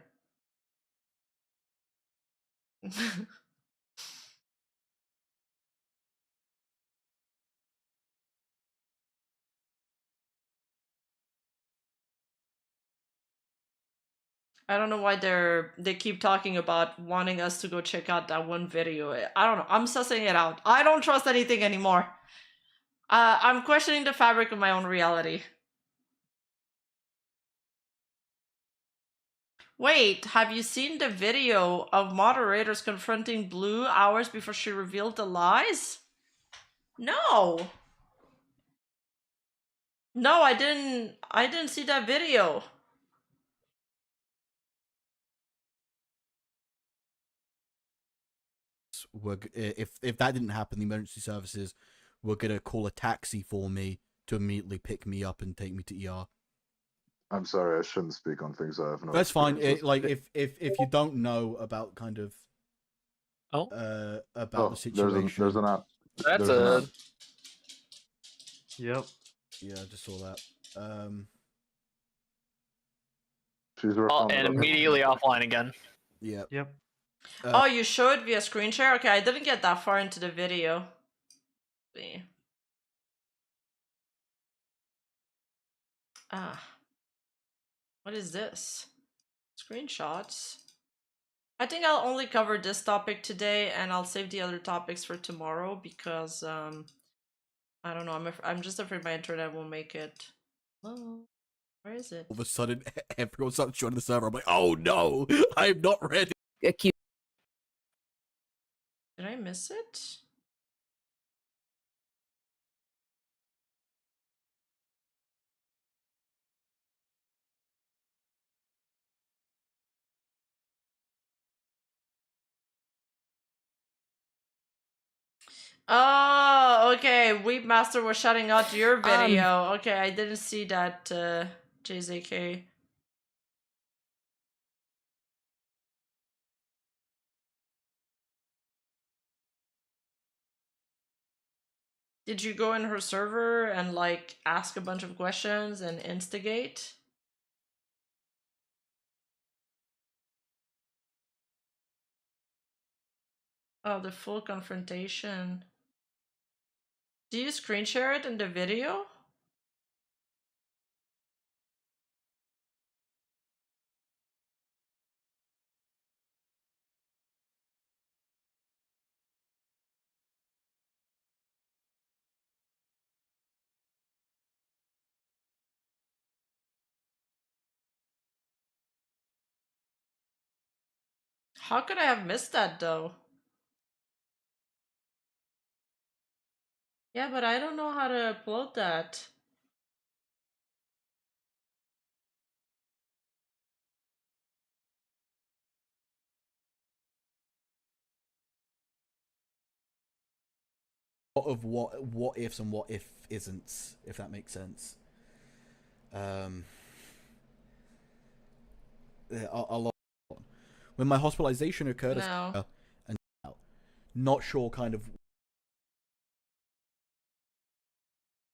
I don't know why they keep talking about wanting us to go check out that one video. I don't know. I'm sussing it out. I don't trust anything anymore. I'm questioning the fabric of my own reality. Wait, have you seen the video of moderators confronting Blue hours before she revealed the lies? No. No, I didn't see that video. If that didn't happen, the emergency services were gonna call a taxi for me to immediately pick me up and take me to ER. I'm sorry, I shouldn't speak on things I have no. That's fine. experience with. If you don't know about kind of about the situation, there's an app. That's There's an app. Yep. Yeah, I just saw that. She's And immediately offline again. Yeah. Yep. Oh, you showed via screen share? Okay, I didn't get that far into the video. See. Ah. What is this? Screenshots? I think I'll only cover this topic today, and I'll save the other topics for tomorrow because, I don't know, I'm just afraid my internet won't make it. Oh, where is it? All of a sudden, everyone starts joining the server. I'm like, oh no, I'm not ready. Did I miss it? Oh, okay. Weep Master was shutting out your video. Okay, I didn't see that, JZK. Did you go in her server and, like, ask a bunch of questions and instigate? Oh, the full confrontation. Do you screen share it in the video? How could I have missed that, though? Yeah, but I don't know how to upload that. Of what ifs and what if isn't, if that makes sense. A lot. When my hospitalization occurred, No. and not sure kind of.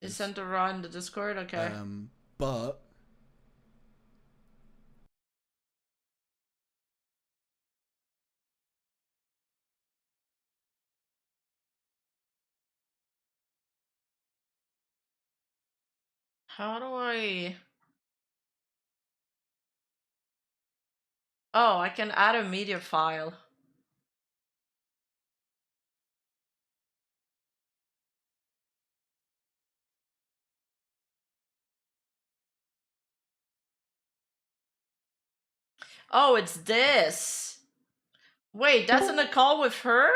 You sent a raw in the Discord? Okay. But How do I... Oh, I can add a media file. Oh, it's this. Wait, that's in a call with her?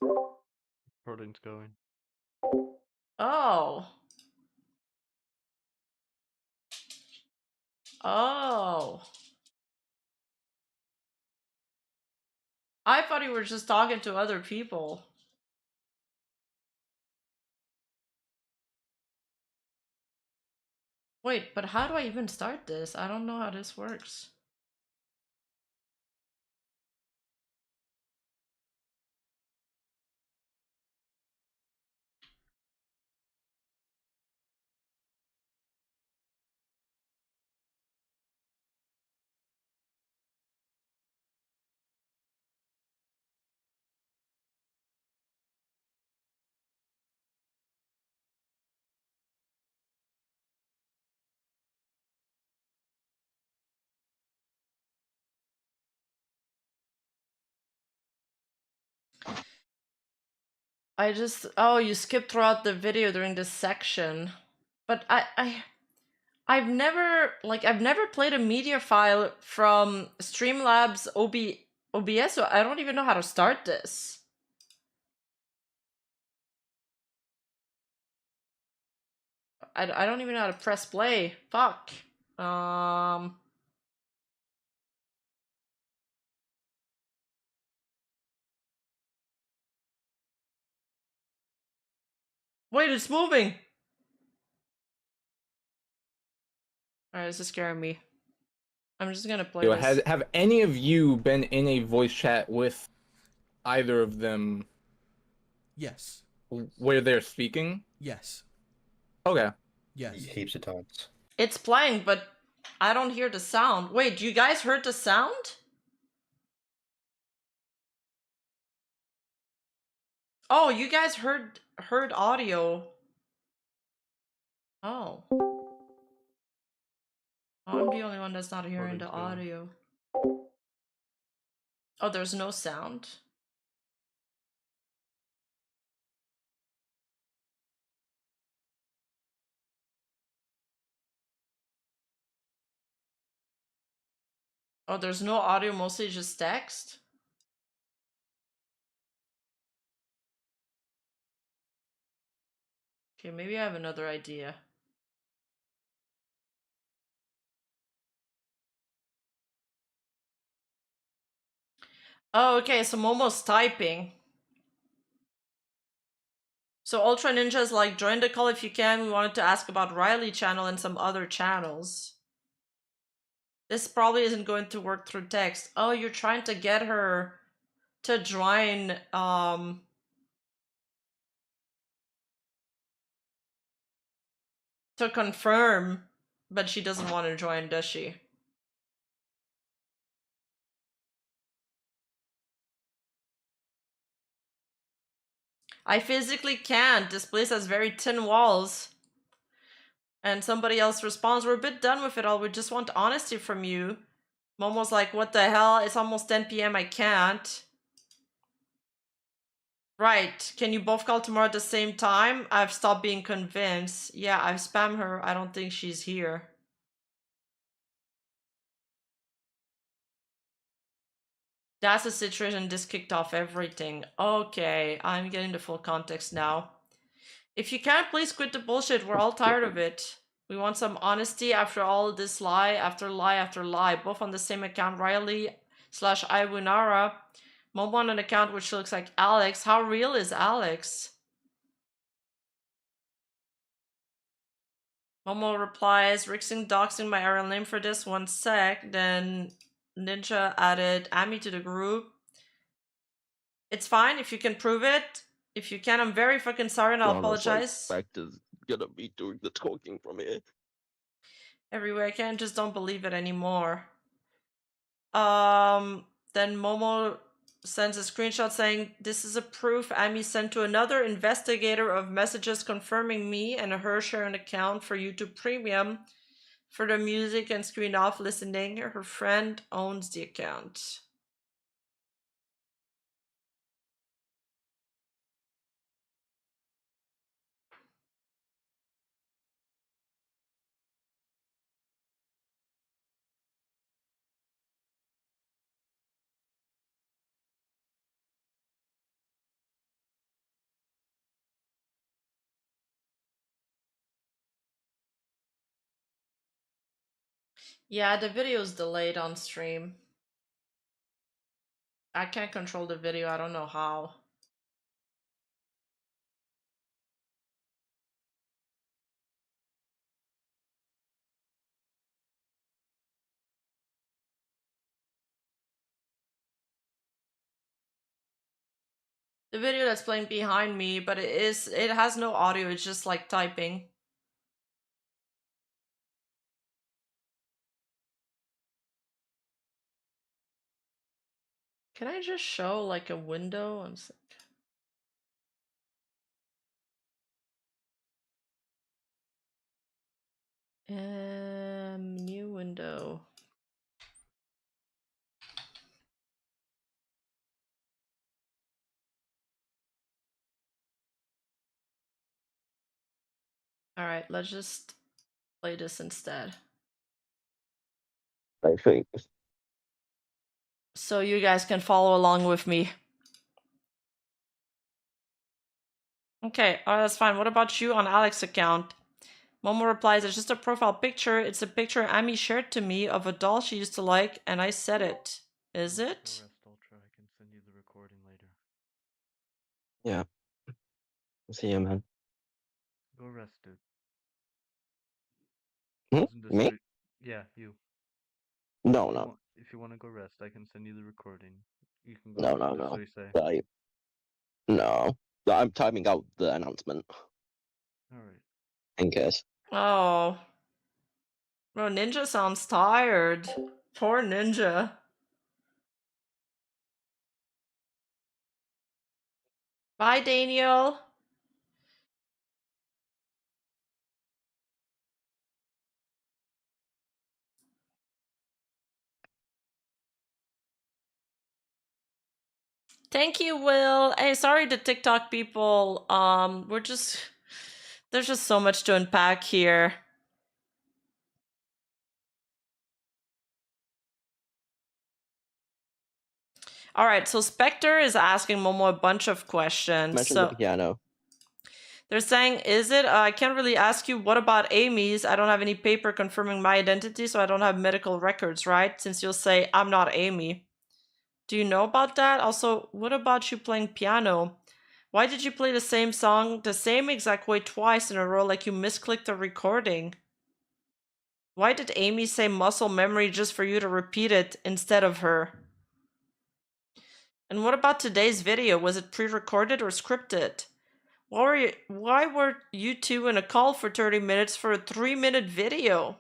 Recording's going. Oh. Oh. I thought you were just talking to other people. Wait, but how do I even start this? I don't know how this works. Oh, you skipped throughout the video during this section. But I've never played a media file from Streamlabs OBS, so I don't even know how to start this. I don't even know how to press play. Fuck. Wait, it's moving! Alright, this is scaring me. I'm just gonna play this. Have any of you been in a voice chat with either of them? Yes. Where they're speaking? Yes. Okay. Yes. Heaps of times. It's playing, but I don't hear the sound. Wait, you guys heard the sound? Oh, you guys heard audio. Oh. I'm the only one that's not hearing the audio. Oh, there's no sound? Oh, there's no audio, mostly just text? Okay, maybe I have another idea. Oh, okay, so Momo's typing. So Ultra Ninja's like, join the call if you can. We wanted to ask about Riley channel and some other channels. This probably isn't going to work through text. Oh, you're trying to get her to join, to confirm, but she doesn't want to join, does she? I physically can't. This place has very thin walls. And somebody else responds, we're a bit done with it all. We just want honesty from you. Momo's like, what the hell? It's almost 10 p.m. I can't. Right. Can you both call tomorrow at the same time? I've stopped being convinced. Yeah, I've spammed her. I don't think she's here. That's the situation. This kicked off everything. Okay, I'm getting the full context now. If you can't, please quit the bullshit. We're all tired of it. We want some honesty after all this lie after lie after lie. Both on the same account, Riley/Iwunara. Momo on an account which looks like Alex. How real is Alex? Momo replies, Rixing doxing my real name for this 1 sec. Then Ninja added Ami to the group. It's fine if you can prove it. If you can, I'm very fucking sorry and I'll apologize. Fact is gonna be doing the talking from here. Everywhere I can, just don't believe it anymore. Then Momo sends a screenshot saying, this is a proof Ami sent to another investigator of messages confirming me and her share an account for YouTube Premium for the music and screen off listening. Her friend owns the account. Yeah, the video's delayed on stream. I can't control the video, I don't know how. The video that's playing behind me, but it has no audio, it's just like typing. Can I just show like a window? I'm sick. New window. Alright, let's just play this instead. I think. So you guys can follow along with me. Okay, alright, that's fine. What about you on Alex's account? Momo replies, it's just a profile picture. It's a picture Ami shared to me of a doll she used to like, and I said it. Is it? Yeah. See you, man. Go rest, dude. Me? Yeah, you. No, no. If you want to go rest, I can send you the recording. You can go No, rest. no, That's no. what you say. No. I'm timing out the announcement. Alright. In case. Oh. Bro, Ninja sounds tired. Poor Ninja. Bye, Daniel. Thank you, Will. Hey, sorry to TikTok people. There's just so much to unpack here. All right, so Spectre is asking Momo a bunch of questions. Mention the piano. They're saying, I can't really ask you, what about Amy's? I don't have any paper confirming my identity, so I don't have medical records, right? Since you'll say, I'm not Amy. Do you know about that? Also, what about you playing piano? Why did you play the same song the same exact way twice in a row, like you misclicked the recording? Why did Amy say muscle memory just for you to repeat it instead of her? And what about today's video? Was it pre-recorded or scripted? Why were you two in a call for 30 minutes for a 3-minute video?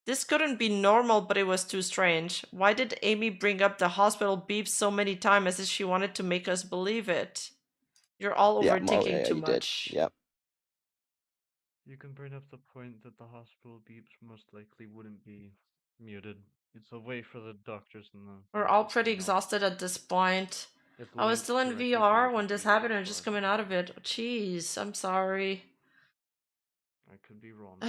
This couldn't be normal, but it was too strange. Why did Amy bring up the hospital beeps so many times as if she wanted to make us believe it? You're all overthinking too much. Yep. You can bring up the point that the hospital beeps most likely wouldn't be muted. It's a way for the doctors and the... We're all pretty exhausted at this point. I was still in VR when this happened and just coming out of it. Jeez, I'm sorry. I could be wrong.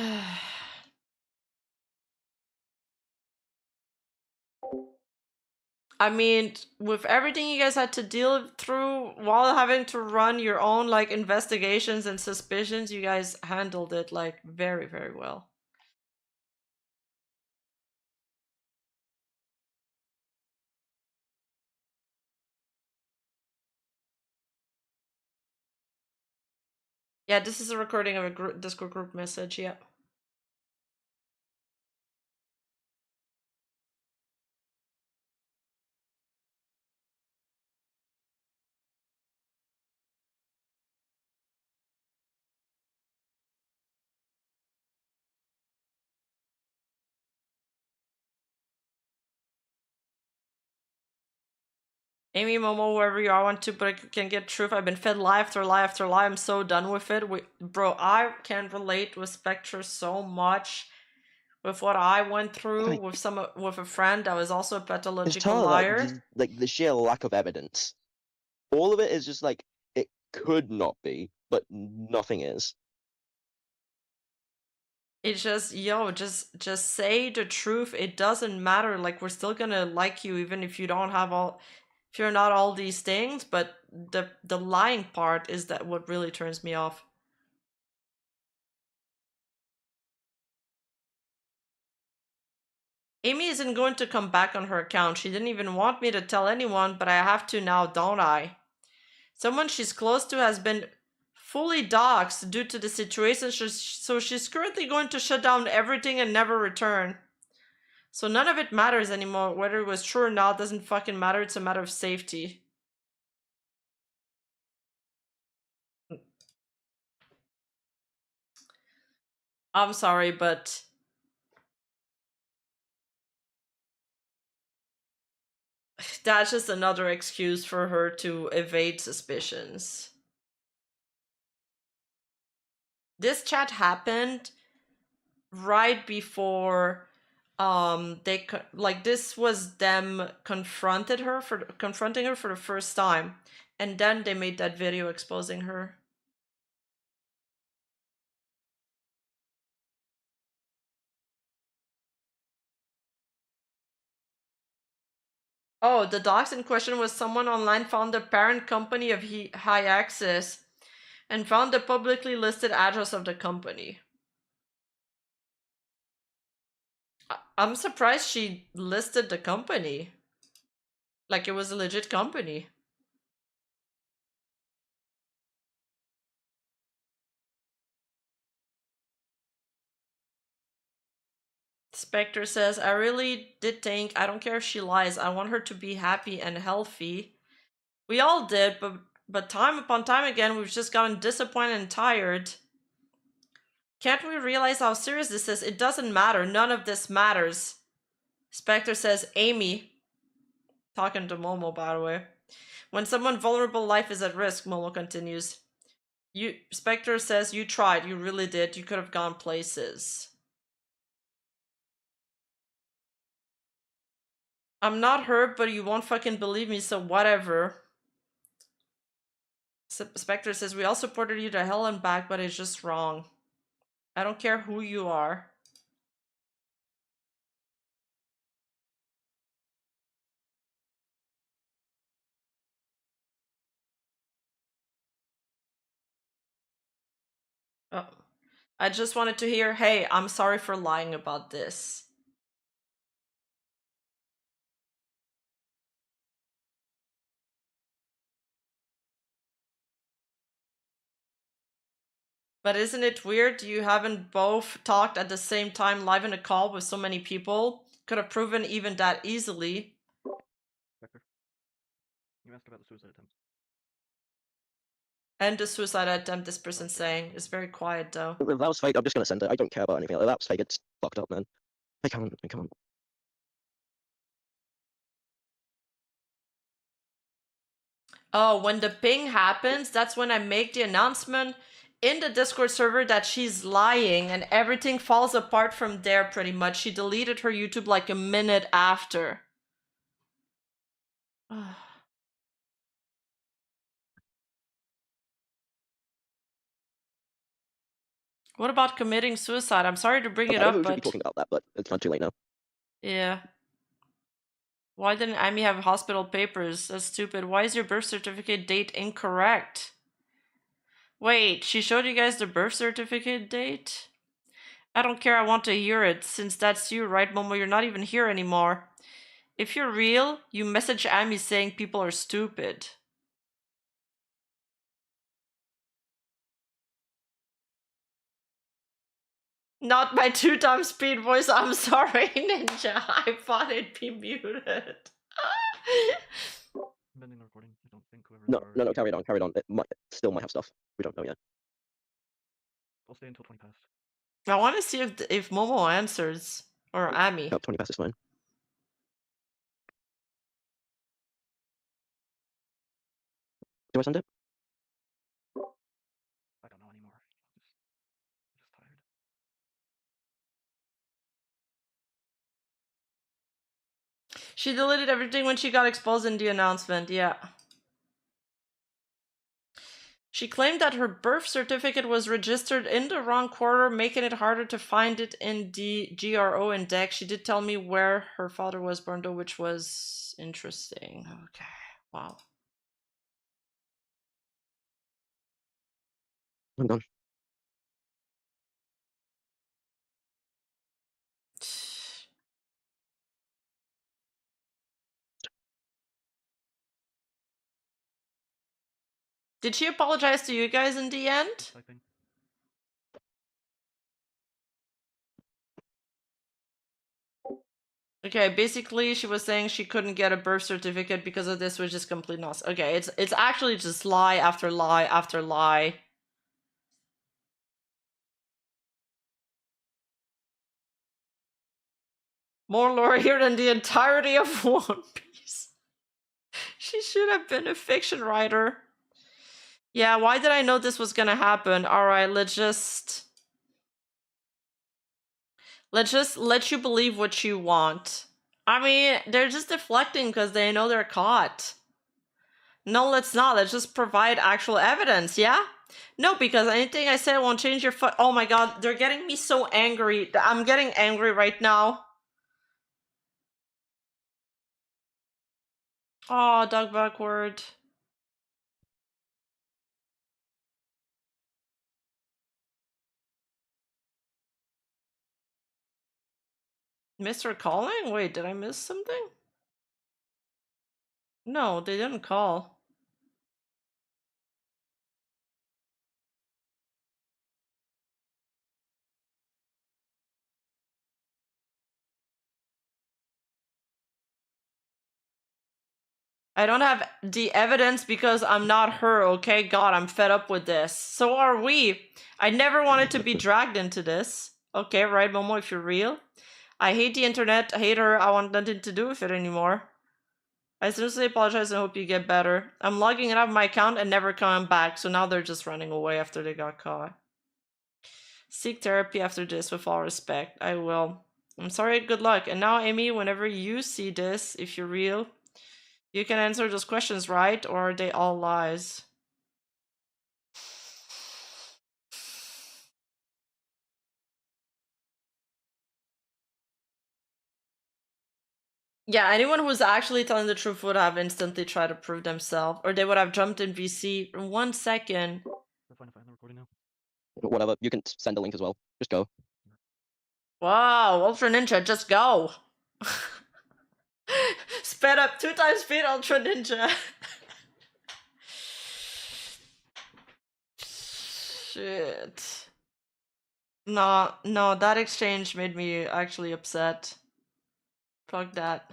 I mean, with everything you guys had to deal through while having to run your own like investigations and suspicions, you guys handled it like very, very well. Yeah, this is a recording of a Discord group message, yeah. Amy, Momo, whoever you are, want to, but I can get truth. I've been fed lie after lie after lie. I'm so done with it. Bro, I can relate with Spectre so much with what I went through with a friend that was also a pathological liar. Like the sheer lack of evidence. All of it is just like it could not be, but nothing is. It's just, yo, just say the truth. It doesn't matter. Like, we're still gonna like you even if you don't have if you're not all these things, but the lying part is that what really turns me off. Amy isn't going to come back on her account. She didn't even want me to tell anyone, but I have to now, don't I? Someone she's close to has been fully doxxed due to the situation, so she's currently going to shut down everything and never return. So none of it matters anymore. Whether it was true or not doesn't fucking matter. It's a matter of safety. I'm sorry, but that's just another excuse for her to evade suspicions. This chat happened right before this was them confronting her for the first time, and then they made that video exposing her. Oh, the docs in question was someone online found the parent company of High Access and found the publicly listed address of the company. I'm surprised she listed the company. Like it was a legit company. Spectre says, I really did think, I don't care if she lies, I want her to be happy and healthy. We all did, but time upon time again, we've just gotten disappointed and tired. Can't we realize how serious this is? It doesn't matter. None of this matters. Spectre says, Amy. Talking to Momo, by the way. When someone's vulnerable life is at risk, Momo continues. Spectre says, you tried. You really did. You could have gone places. I'm not hurt, but you won't fucking believe me, so whatever. Spectre says, we all supported you to hell and back, but it's just wrong. I don't care who you are. Oh. I just wanted to hear, hey, I'm sorry for lying about this. But isn't it weird you haven't both talked at the same time live in a call with so many people? Could have proven even that easily. Becker, you asked about the suicide attempt. And the suicide attempt this person's saying is very quiet though. If that was fake, I'm just gonna send it. I don't care about anything. If that was fake, it's fucked up, man. I can't. Oh, when the ping happens, that's when I make the announcement in the Discord server that she's lying and everything falls apart from there pretty much. She deleted her YouTube like a minute after. What about committing suicide? I'm sorry to bring it up, We should but... be talking about that, but it's not too late now. Yeah. Why didn't Amy have hospital papers? That's stupid. Why is your birth certificate date incorrect? Wait, she showed you guys the birth certificate date? I don't care, I want to hear it, since that's you, right, Momo? You're not even here anymore. If you're real, you message Amy saying people are stupid. Not my 2x speed voice, I'm sorry, Ninja. I thought it'd be muted. Bending the recording. I don't think whoever. No, carry it on. It still might have stuff. We don't know yet. I'll stay until 20 past. I want to see if Momo answers. Or Amy. No, 20 past is fine. Do I send it? I don't know anymore. Just tired. She deleted everything when she got exposed in the announcement, yeah. She claimed that her birth certificate was registered in the wrong quarter, making it harder to find it in the GRO index. She did tell me where her father was born, though, which was interesting. Okay, wow. I'm done. Did she apologize to you guys in the end? Okay, basically she was saying she couldn't get a birth certificate because of this, which is complete nonsense. Okay, it's actually just lie after lie after lie. More lore here than the entirety of One Piece. She should have been a fiction writer. Yeah, why did I know this was gonna happen? Alright, let's just let you believe what you want. I mean, they're just deflecting because they know they're caught. No, let's not. Let's just provide actual evidence, yeah? No, because anything I say won't change your foot. Oh my god, they're getting me so angry. I'm getting angry right now. Oh, dog backward. Mr. Calling? Wait, did I miss something? No, they didn't call. I don't have the evidence because I'm not her, okay? God, I'm fed up with this. So are we. I never wanted to be dragged into this. Okay, right, Momo, if you're real. I hate the internet, I hate her, I want nothing to do with it anymore. I seriously apologize and hope you get better. I'm logging out of my account and never coming back, so now they're just running away after they got caught. Seek therapy after this with all respect. I will. I'm sorry, good luck. And now, Amy, whenever you see this, if you're real, you can answer those questions, right? Or are they all lies? Yeah, anyone who's actually telling the truth would have instantly tried to prove themselves, or they would have jumped in VC in 1 second. Fine, I'm recording now. Whatever, you can send a link as well. Just go. Wow, Ultra Ninja, just go. Sped up 2 times speed, Ultra Ninja. Shit. No, that exchange made me actually upset. Fuck that.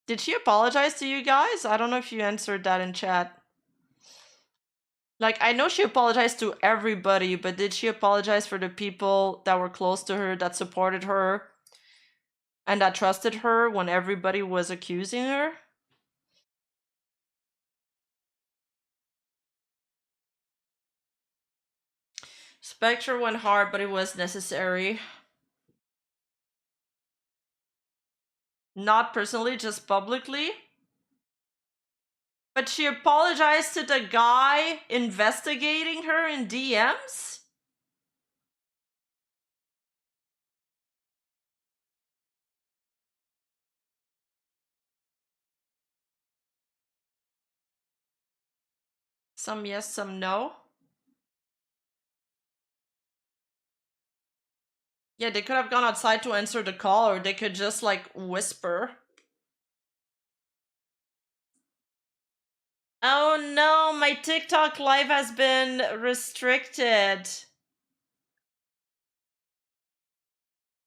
Did she apologize to you guys? I don't know if you answered that in chat. Like, I know she apologized to everybody, but did she apologize for the people that were close to her, that supported her, and that trusted her when everybody was accusing her? Spectre went hard, but it was necessary. Not personally, just publicly. But she apologized to the guy investigating her in DMs? Some yes, some no. Yeah, they could have gone outside to answer the call, or they could just, like, whisper. Oh no, my TikTok live has been restricted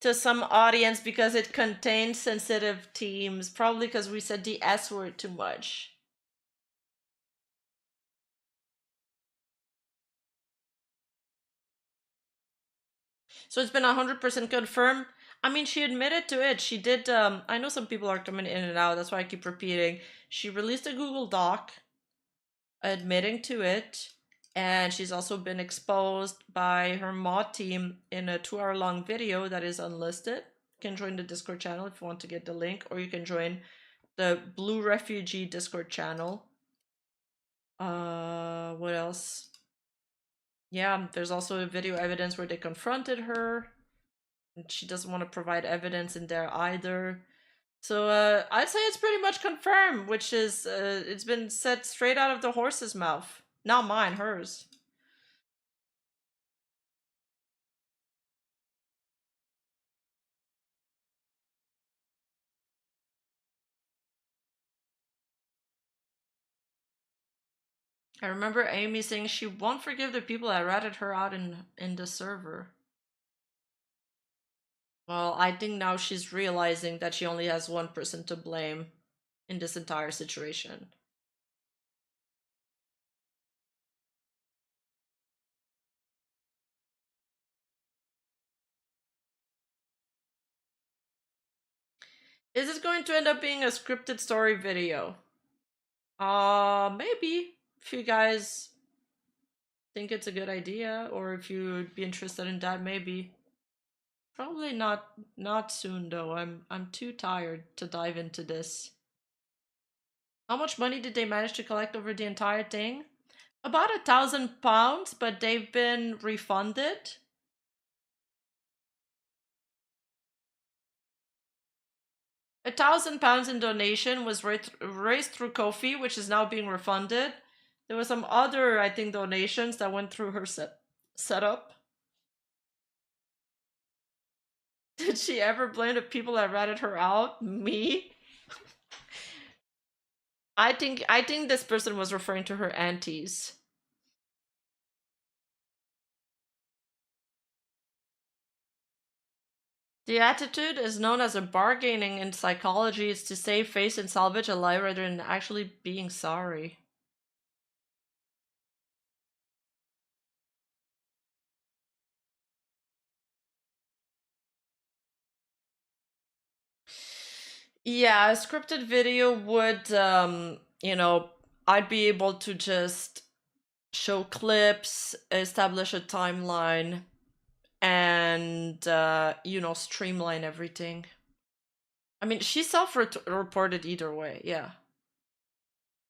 to some audience because it contains sensitive themes. Probably because we said the S word too much. So it's been 100% confirmed. I mean, she admitted to it. She did, I know some people are coming in and out, that's why I keep repeating. She released a Google Doc admitting to it, and she's also been exposed by her mod team in a 2-hour-long video that is unlisted. You can join the Discord channel if you want to get the link, or you can join the Blue Refugee Discord channel. What else? Yeah, there's also a video evidence where they confronted her. And she doesn't want to provide evidence in there either. So I'd say it's pretty much confirmed, which is, it's been said straight out of the horse's mouth. Not mine, hers. I remember Amy saying she won't forgive the people that ratted her out in the server. Well, I think now she's realizing that she only has one person to blame in this entire situation. Is this going to end up being a scripted story video? Maybe. If you guys think it's a good idea, or if you'd be interested in that, maybe. Probably not soon though. I'm too tired to dive into this. How much money did they manage to collect over the entire thing? About £1,000, but they've been refunded. £1,000 in donation was raised through Ko-fi, which is now being refunded. There were some other, I think, donations that went through her setup. Did she ever blame the people that ratted her out? Me? I think this person was referring to her aunties. The attitude is known as a bargaining in psychology. It's to save face and salvage a lie rather than actually being sorry. Yeah, a scripted video would, you know, I'd be able to just show clips, establish a timeline, and, you know, streamline everything. I mean, she self-reported either way, yeah.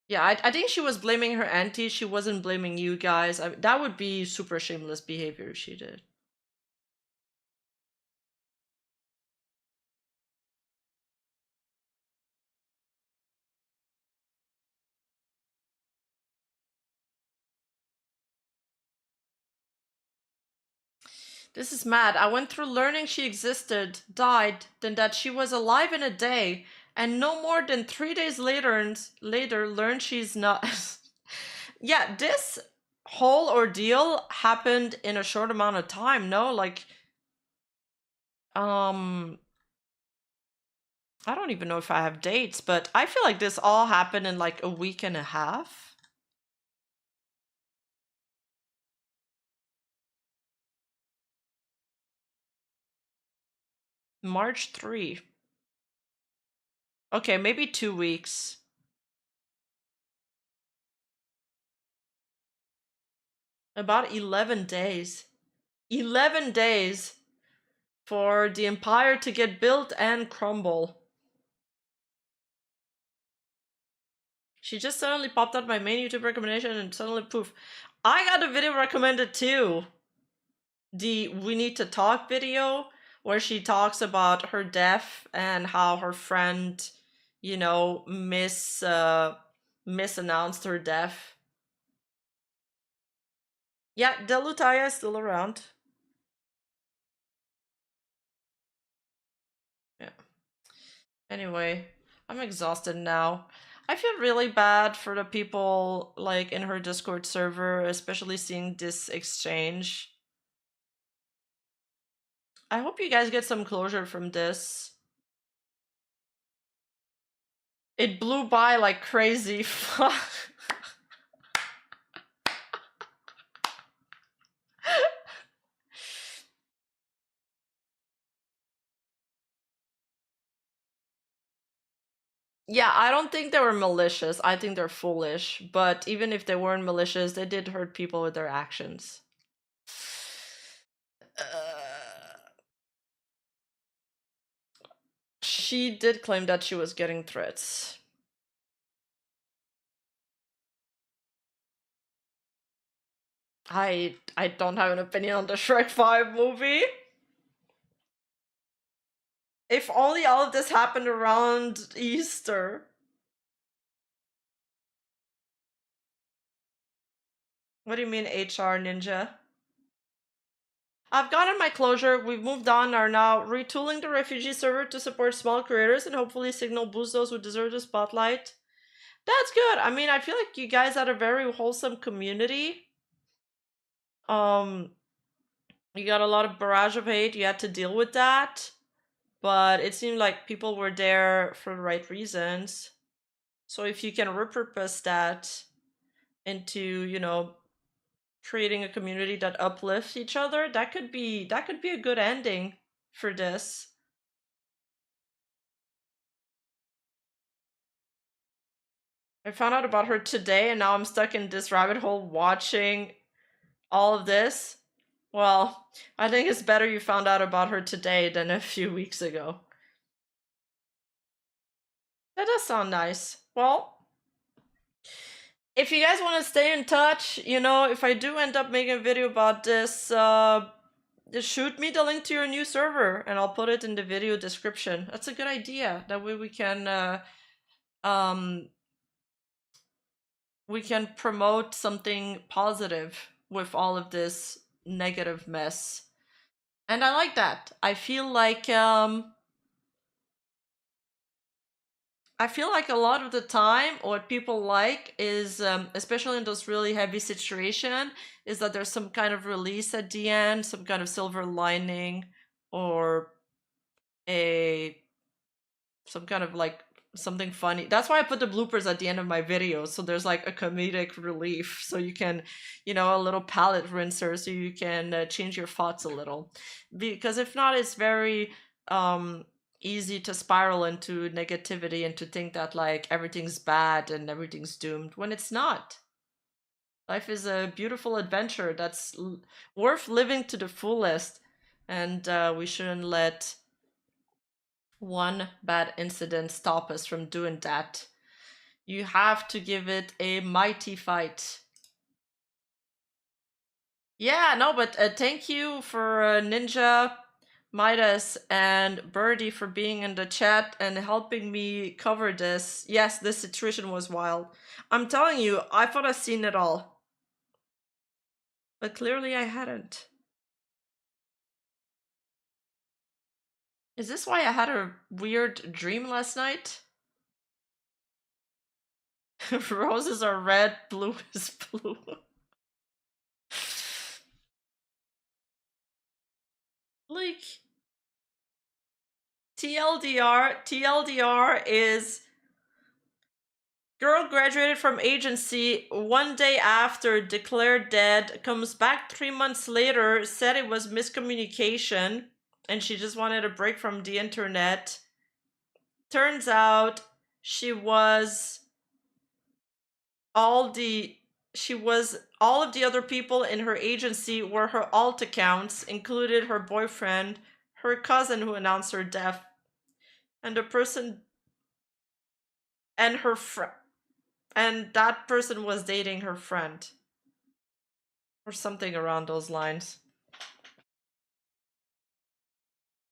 Yeah, I think she was blaming her auntie. She wasn't blaming you guys. That would be super shameless behavior if she did. This is mad. I went through learning she existed, died, then that she was alive in a day, and no more than 3 days later learned she's not. Yeah, this whole ordeal happened in a short amount of time, no? Like, I don't even know if I have dates, but I feel like this all happened in like a week and a half. March 3. Okay, maybe 2 weeks. About 11 days. 11 days for the empire to get built and crumble. She just suddenly popped out my main YouTube recommendation and suddenly poof. I got a video recommended too. The We Need to Talk video where she talks about her death and how her friend, you know, misannounced her death. Yeah, Delutaya is still around. Yeah. Anyway, I'm exhausted now. I feel really bad for the people like in her Discord server, especially seeing this exchange. I hope you guys get some closure from this. It blew by like crazy. Yeah, I don't think they were malicious. I think they're foolish. But even if they weren't malicious, they did hurt people with their actions. She did claim that she was getting threats. I don't have an opinion on the Shrek 5 movie. If only all of this happened around Easter. What do you mean HR ninja? I've gotten my closure. We've moved on, are now retooling the refugee server to support small creators and hopefully signal boost those who deserve the spotlight. That's good. I mean, I feel like you guys had a very wholesome community. You got a lot of barrage of hate. You had to deal with that. But it seemed like people were there for the right reasons. So if you can repurpose that into, you know, creating a community that uplifts each other, that could be a good ending for this. I found out about her today and now I'm stuck in this rabbit hole watching all of this. Well, I think it's better you found out about her today than a few weeks ago. That does sound nice. Well, if you guys want to stay in touch, you know, if I do end up making a video about this, just shoot me the link to your new server and I'll put it in the video description. That's a good idea. That way we can promote something positive with all of this negative mess. And I like that. I feel like a lot of the time what people like is, especially in those really heavy situations, is that there's some kind of release at the end, some kind of silver lining, or some kind of like something funny. That's why I put the bloopers at the end of my videos, so there's like a comedic relief, so you can, you know, a little palate rinser, so you can change your thoughts a little. Because if not, it's very easy to spiral into negativity and to think that like everything's bad and everything's doomed when it's not. Life is a beautiful adventure that's worth living to the fullest, and we shouldn't let one bad incident stop us from doing that. You have to give it a mighty fight. Yeah, no, but thank you for Ninja, Midas, and Birdie for being in the chat and helping me cover this. Yes, this situation was wild. I'm telling you, I thought I'd seen it all. But clearly I hadn't. Is this why I had a weird dream last night? Roses are red, blue is blue. Like, TLDR is girl graduated from agency one day after, declared dead, comes back 3 months later, said it was miscommunication and she just wanted a break from the internet. Turns out she was all of the other people in her agency were her alt accounts, included her boyfriend, her cousin who announced her death, and the person and her friend, and that person was dating her friend or something around those lines.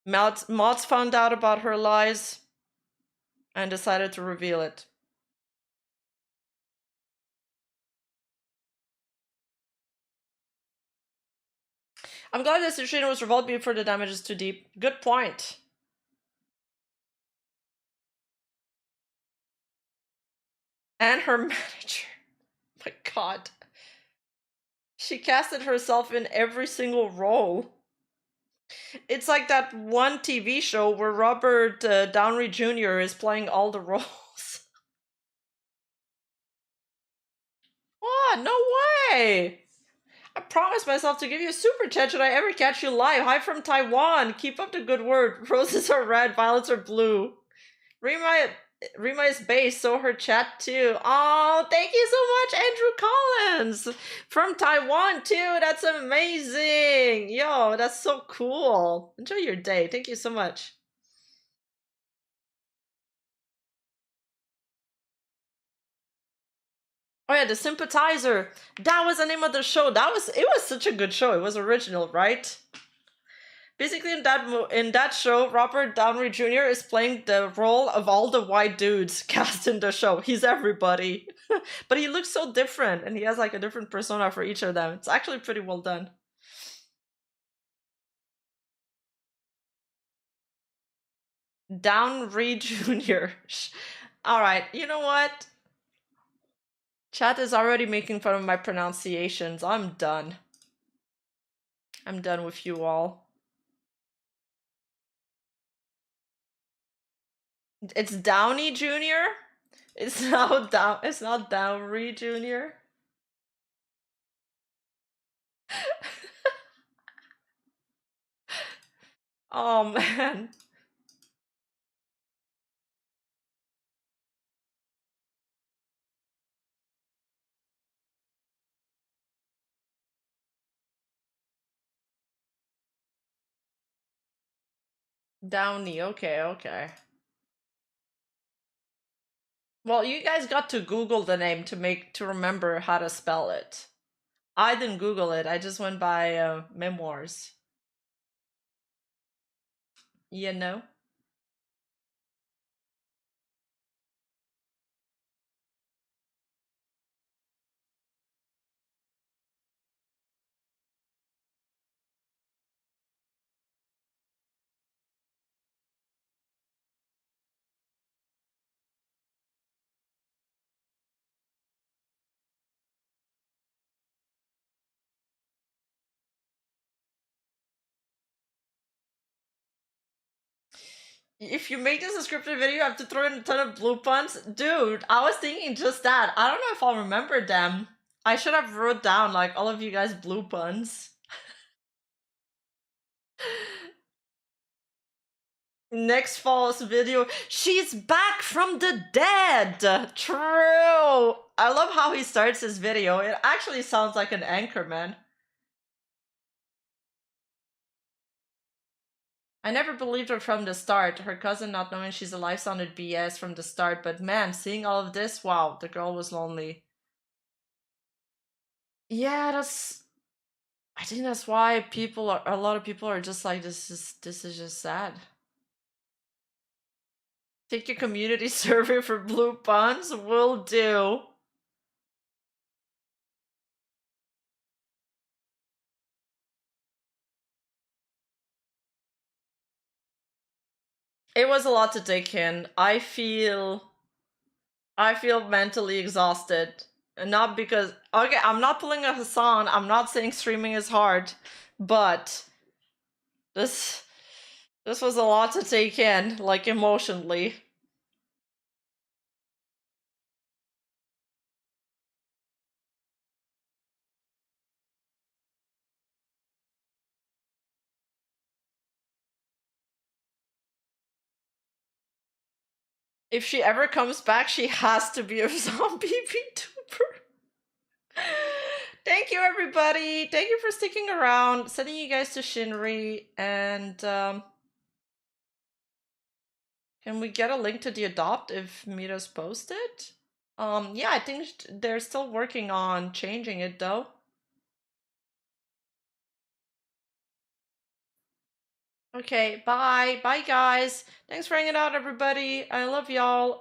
Mods found out about her lies and decided to reveal it. I'm glad this situation was revolved before the damage is too deep. Good point. And her manager. My god. She casted herself in every single role. It's like that one TV show where Robert Downey Jr. is playing all the roles. What? No way! I promised myself to give you a super chat should I ever catch you live. Hi from Taiwan. Keep up the good work. Roses are red, violets are blue. Rima is base, so her chat too. Oh, thank you so much, Andrew Collins. From Taiwan too. That's amazing. Yo, that's so cool. Enjoy your day. Thank you so much. Oh yeah, the sympathizer. That was the name of the show. It was such a good show. It was original, right? Basically, in that show, Robert Downey Jr. is playing the role of all the white dudes cast in the show. He's everybody, but he looks so different, and he has like a different persona for each of them. It's actually pretty well done. Downey Jr. All right, you know what? Chat is already making fun of my pronunciations. I'm done. I'm done with you all. It's Downey Jr. It's not Downey Jr. Oh man. Downey, okay. Well, you guys got to Google the name to remember how to spell it. I didn't Google it. I just went by memoirs. You know? If you make this a scripted video, you have to throw in a ton of blue puns? Dude, I was thinking just that. I don't know if I'll remember them. I should have wrote down, like, all of you guys' blue puns. Next fall's video, she's back from the dead! True! I love how he starts his video. It actually sounds like an anchorman. I never believed her from the start. Her cousin not knowing she's alive sounded BS from the start, but man, seeing all of this, wow, the girl was lonely. Yeah, I think that's why a lot of people are just like, this is just sad. Take your community survey for blue puns? Will do. It was a lot to take in. I feel mentally exhausted. And not because, okay, I'm not pulling a Hassan, I'm not saying streaming is hard, but this was a lot to take in, like, emotionally. If she ever comes back, she has to be a zombie VTuber. Thank you, everybody. Thank you for sticking around. Sending you guys to Shinri. And can we get a link to the adopt if Mita's posted? Yeah, I think they're still working on changing it, though. Okay, bye. Bye, guys. Thanks for hanging out, everybody. I love y'all.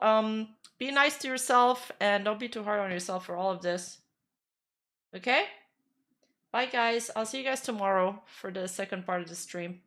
Be nice to yourself and don't be too hard on yourself for all of this. Okay? Bye, guys. I'll see you guys tomorrow for the second part of the stream.